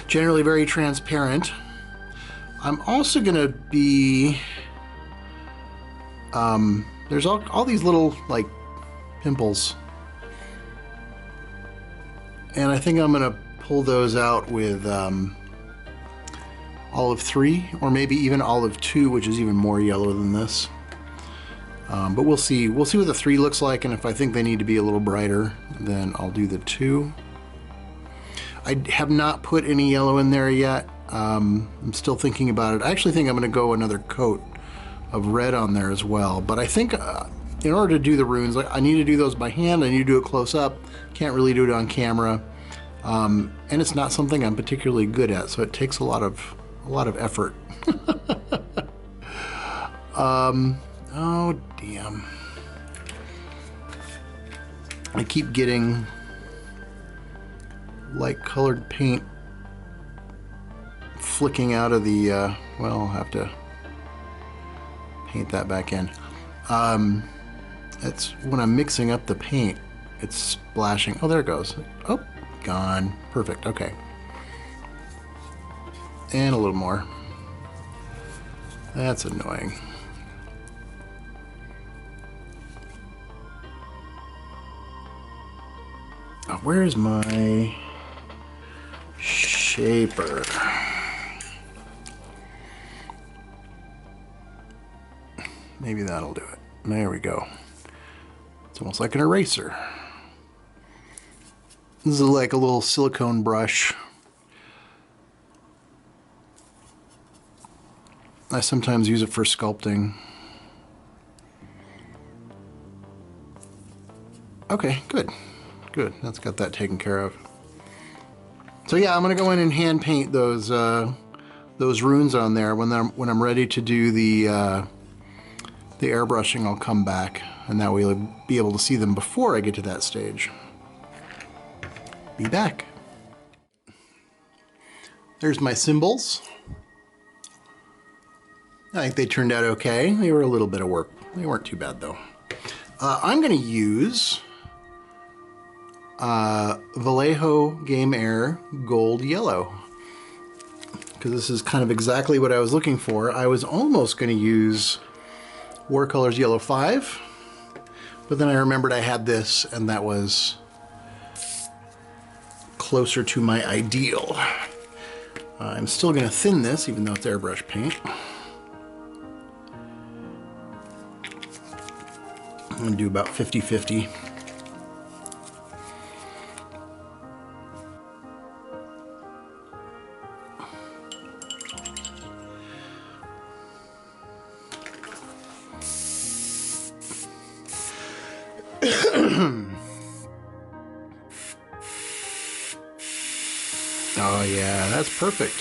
Speaker 1: generally very transparent. I'm also gonna be there's all these little like pimples, and I think I'm gonna pull those out with olive 3, or maybe even olive 2, which is even more yellow than this. But we'll see what the 3 looks like, and if I think they need to be a little brighter, then I'll do the 2. I have not put any yellow in there yet. I'm still thinking about it. I actually think I'm going to go another coat of red on there as well. But I think in order to do the runes, I need to do those by hand. I need to do it close up. Can't really do it on camera. And it's not something I'm particularly good at, so it takes a lot of effort. Oh damn. I keep getting light colored paint flicking out of the, well, I'll have to paint that back in. It's when I'm mixing up the paint, it's splashing. Oh, there it goes. Oh, gone. Perfect, okay. And a little more. That's annoying. Oh, where's my shaper? Maybe that'll do it. There we go. It's almost like an eraser. This is like a little silicone brush. I sometimes use it for sculpting. Okay, good. Good, that's got that taken care of. So yeah, I'm gonna go in and hand paint those runes on there. When I'm ready to do the airbrushing, I'll come back, and that way you'll be able to see them before I get to that stage. Be back. There's my symbols. I think they turned out okay. They were a little bit of work. They weren't too bad though. I'm gonna use Vallejo Game Air Gold Yellow, because this is kind of exactly what I was looking for. I was almost going to use Watercolors Yellow 5, but then I remembered I had this, and that was closer to my ideal. I'm still going to thin this, even though it's airbrush paint. I'm going to do about 50-50. Oh yeah, that's perfect.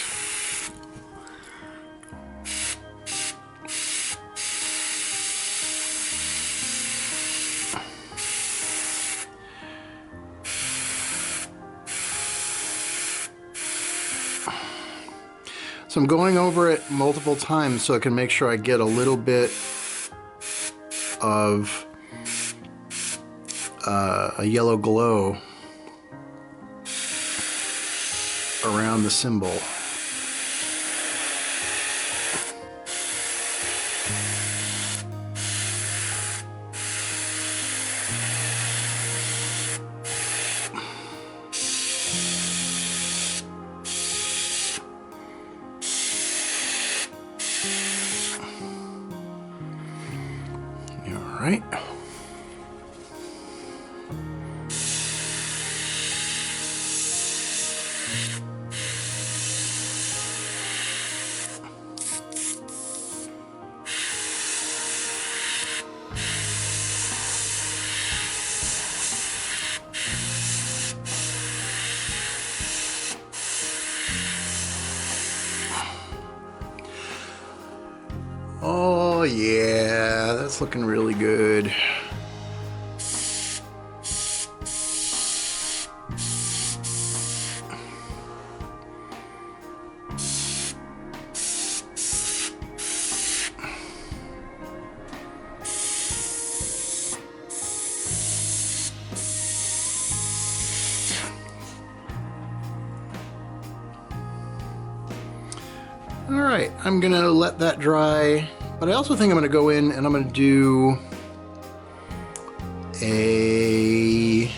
Speaker 1: So I'm going over it multiple times so I can make sure I get a little bit of a yellow glow around the symbol. All right. Oh yeah, that's looking really good. All right, I'm gonna let that dry, but I also think I'm gonna go in and I'm gonna do a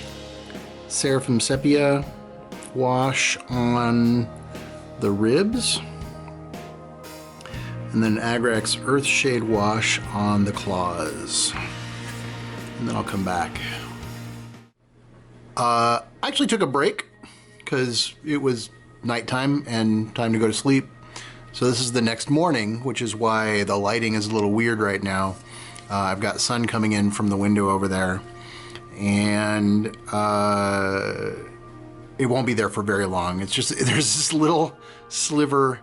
Speaker 1: Seraphim Sepia wash on the ribs, and then Agrax Earthshade wash on the claws, and then I'll come back. I actually took a break because it was nighttime and time to go to sleep. So this is the next morning, which is why the lighting is a little weird right now. I've got sun coming in from the window over there, and it won't be there for very long. It's just, there's this little sliver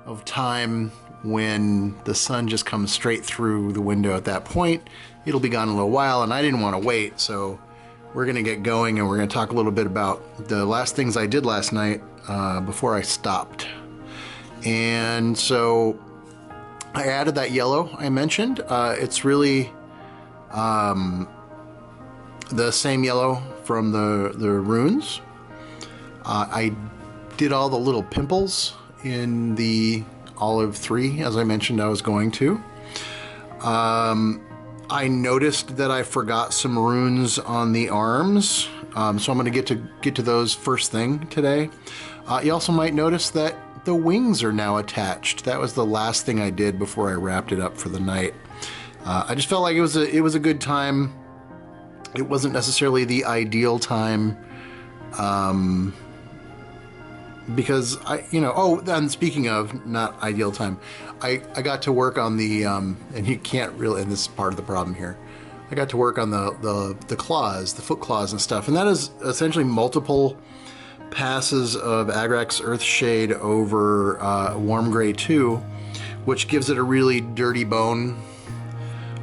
Speaker 1: of time when the sun just comes straight through the window. At that point, it'll be gone in a little while, and I didn't want to wait, so we're gonna get going, and we're gonna talk a little bit about the last things I did last night before I stopped. And so I added that yellow I mentioned. It's really the same yellow from the runes. I did all the little pimples in the olive 3, as I mentioned I was going to. I noticed that I forgot some runes on the arms, so I'm going to get to those first thing today. You also might notice that the wings are now attached. That was the last thing I did before I wrapped it up for the night. I just felt like it was a good time. It wasn't necessarily the ideal time, because and speaking of not ideal time, I got to work on the and you can't really, and this is part of the problem here, I got to work on the claws, the foot claws and stuff, and that is essentially multiple passes of Agrax Earthshade over Warm Gray 2, which gives it a really dirty bone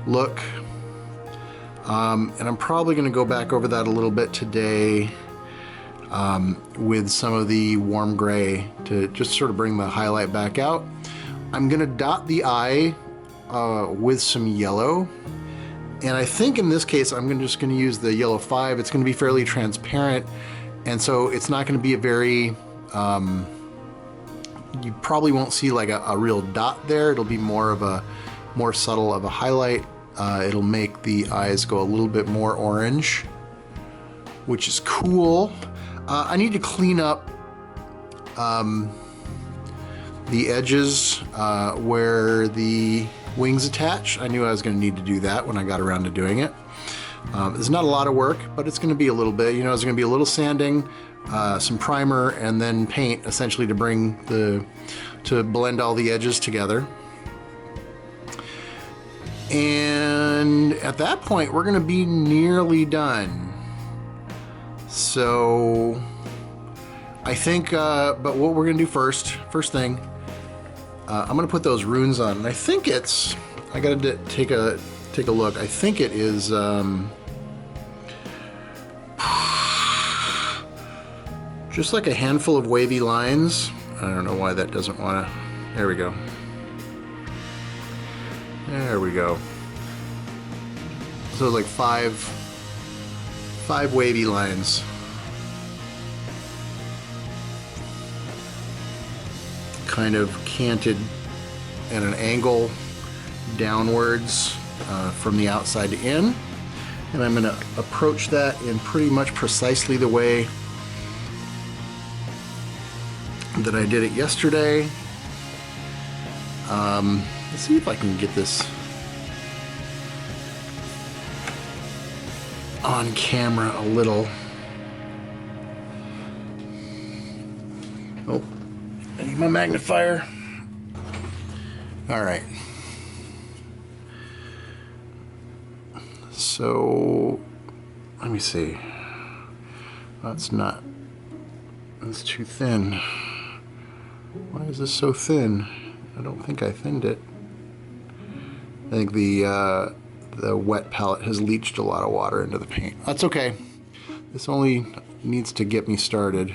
Speaker 1: look. And I'm probably going to go back over that a little bit today with some of the Warm Gray to just sort of bring the highlight back out. I'm going to dot the eye with some yellow. And I think in this case, I'm just going to use the yellow 5. It's going to be fairly transparent. And so it's not going to be a very, you probably won't see like a real dot there. It'll be more of a, more subtle of a highlight. It'll make the eyes go a little bit more orange, which is cool. I need to clean up the edges where the wings attach. I knew I was going to need to do that when I got around to doing it. It's not a lot of work, but it's going to be a little bit. You know, it's going to be a little sanding, some primer, and then paint, essentially to to blend all the edges together. And at that point, we're going to be nearly done. So I think, but what we're going to do first thing, I'm going to put those runes on, and I think it's, I got to take a look. I think it is just like a handful of wavy lines. I don't know why that doesn't want to. There we go. There we go. So it's like five wavy lines. Kind of canted at an angle downwards from the outside to in. And I'm going to approach that in pretty much precisely the way that I did it yesterday. Let's see if I can get this on camera a little. Oh, I need my magnifier. All right. So, let me see. That's too thin. Why is this so thin? I don't think I thinned it. I think the wet palette has leached a lot of water into the paint. That's okay. This only needs to get me started.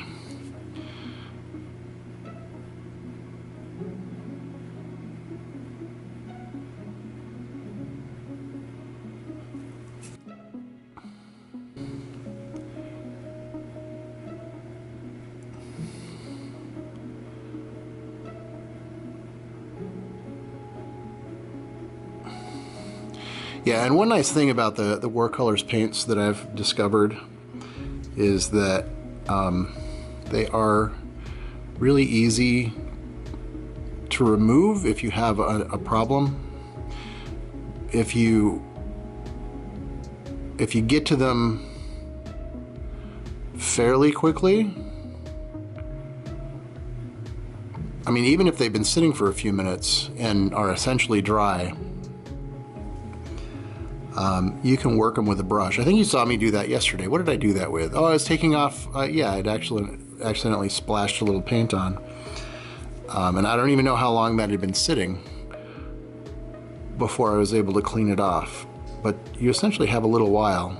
Speaker 1: Yeah, and one nice thing about the Warcolors paints that I've discovered is that they are really easy to remove if you have a problem. If you get to them fairly quickly, I mean, even if they've been sitting for a few minutes and are essentially dry, you can work them with a brush. I think you saw me do that yesterday. What did I do that with? Oh, I was taking off, yeah, I'd actually accidentally splashed a little paint on. And I don't even know how long that had been sitting before I was able to clean it off. But you essentially have a little while.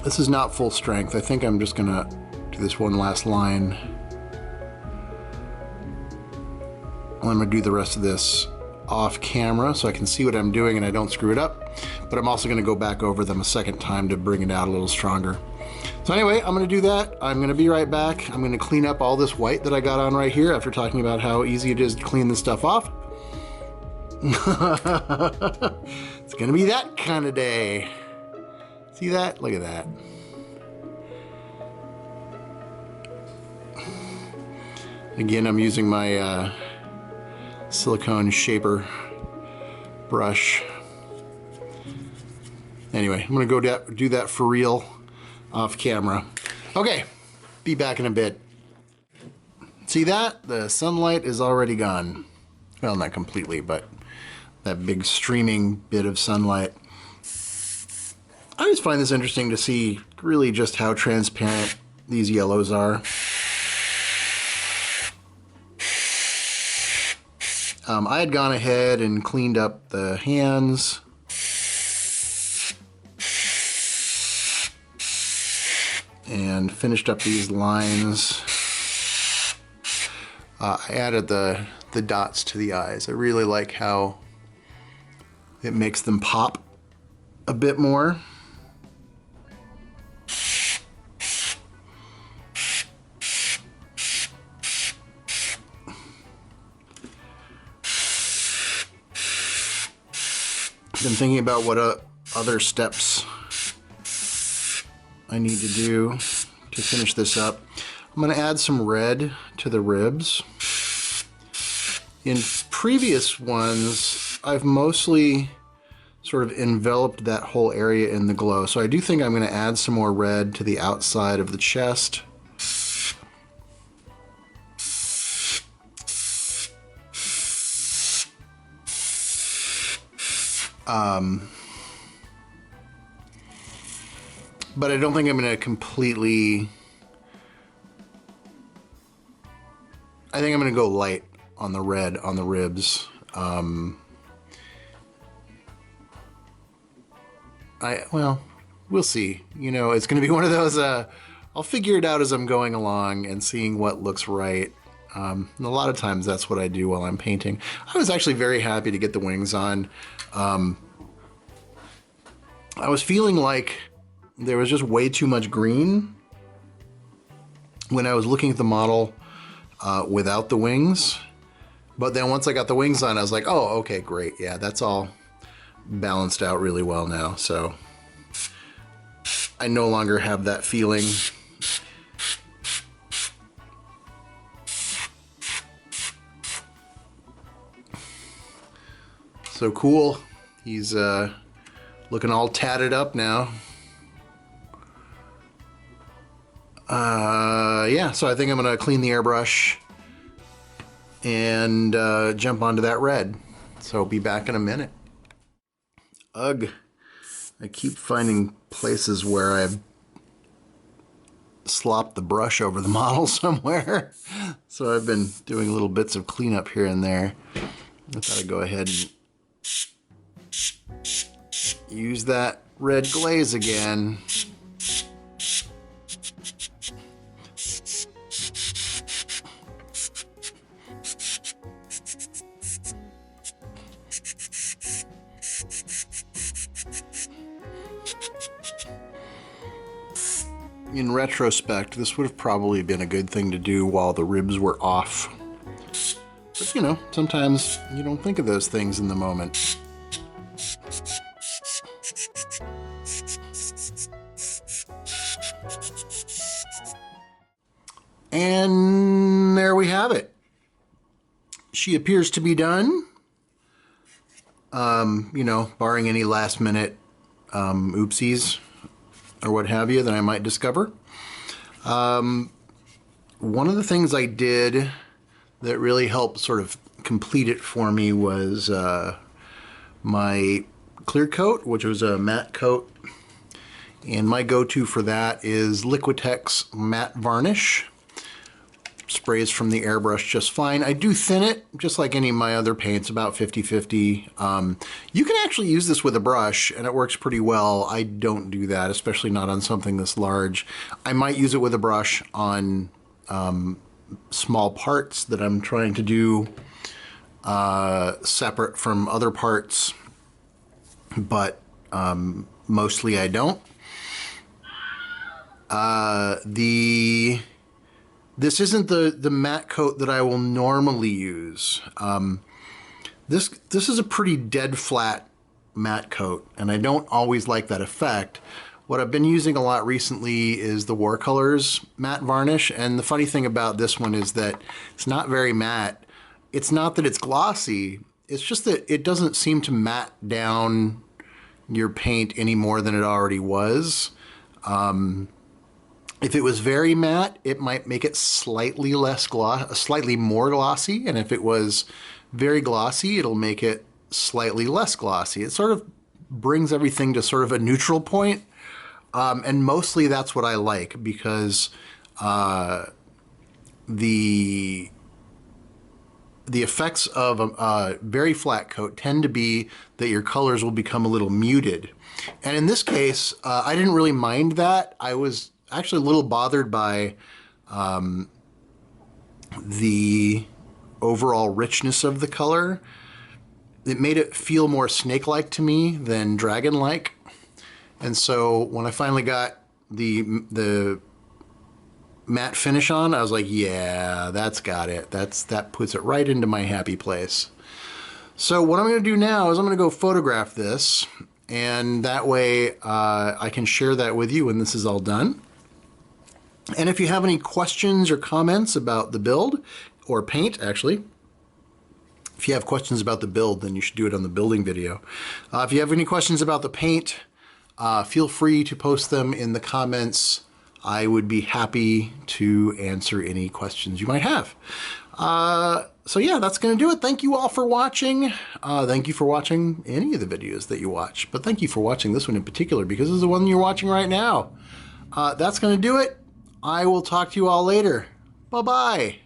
Speaker 1: This is not full strength. I think I'm just gonna do this one last line. I'm gonna do the rest of this off camera so I can see what I'm doing and I don't screw it up. But I'm also gonna go back over them a second time to bring it out a little stronger. So anyway, I'm gonna do that. I'm gonna be right back. I'm gonna clean up all this white that I got on right here after talking about how easy it is to clean this stuff off. It's gonna be that kind of day. See that? Look at that. Again, I'm using my silicone shaper brush. Anyway, I'm gonna go do that for real off camera. Okay, be back in a bit. See that? The sunlight is already gone. Well, not completely, but that big streaming bit of sunlight. I always find this interesting to see really just how transparent these yellows are. I had gone ahead and cleaned up the hands. And finished up these lines. I added the dots to the eyes. I really like how it makes them pop a bit more. Been thinking about what other steps I need to do to finish this up. I'm going to add some red to the ribs. In previous ones, I've mostly sort of enveloped that whole area in the glow. So I do think I'm going to add some more red to the outside of the chest. But I don't think I'm going to completely... I think I'm going to go light on the red on the ribs. Well, we'll see. You know, it's going to be one of those, I'll figure it out as I'm going along and seeing what looks right. And a lot of times that's what I do while I'm painting. I was actually very happy to get the wings on. I was feeling like there was just way too much green when I was looking at the model without the wings. But then once I got the wings on, I was like, oh, okay, great. Yeah, that's all balanced out really well now. So I no longer have that feeling. So cool. He's looking all tatted up now. Yeah, so I think I'm gonna clean the airbrush and jump onto that red. So be back in a minute. Ugh. I keep finding places where I slopped the brush over the model somewhere. So I've been doing little bits of cleanup here and there. I thought I'd go ahead and use that red glaze again. In retrospect, this would have probably been a good thing to do while the ribs were off. But you know, sometimes you don't think of those things in the moment. And there we have it. She appears to be done. You know, barring any last minute oopsies or what have you that I might discover. One of the things I did that really helped sort of complete it for me was my clear coat, which was a matte coat. And my go-to for that is Liquitex matte varnish. Sprays from the airbrush just fine. I do thin it, just like any of my other paints, about 50-50. You can actually use this with a brush, and it works pretty well. I don't do that, especially not on something this large. I might use it with a brush on small parts that I'm trying to do separate from other parts, but mostly I don't. This isn't the matte coat that I will normally use. This is a pretty dead flat matte coat, and I don't always like that effect. What I've been using a lot recently is the Watercolors matte varnish, and the funny thing about this one is that it's not very matte. It's not that it's glossy, it's just that it doesn't seem to matte down your paint any more than it already was. If it was very matte, it might make it slightly more glossy, and if it was very glossy, it'll make it slightly less glossy. It sort of brings everything to sort of a neutral point, and mostly that's what I like, because the effects of a very flat coat tend to be that your colors will become a little muted. And in this case, I didn't really mind that. I was actually a little bothered by the overall richness of the color. It made it feel more snake-like to me than dragon-like. And so when I finally got the matte finish on, I was like, yeah, that's got it. That puts it right into my happy place. So what I'm going to do now is I'm going to go photograph this, and that way I can share that with you when this is all done. And if you have any questions or comments about the build, or paint actually, if you have questions about the build, then you should do it on the building video. If you have any questions about the paint, feel free to post them in the comments. I would be happy to answer any questions you might have. So yeah, that's going to do it. Thank you all for watching. Thank you for watching any of the videos that you watch, but thank you for watching this one in particular, because this is the one you're watching right now. That's going to do it. I will talk to you all later. Bye-bye.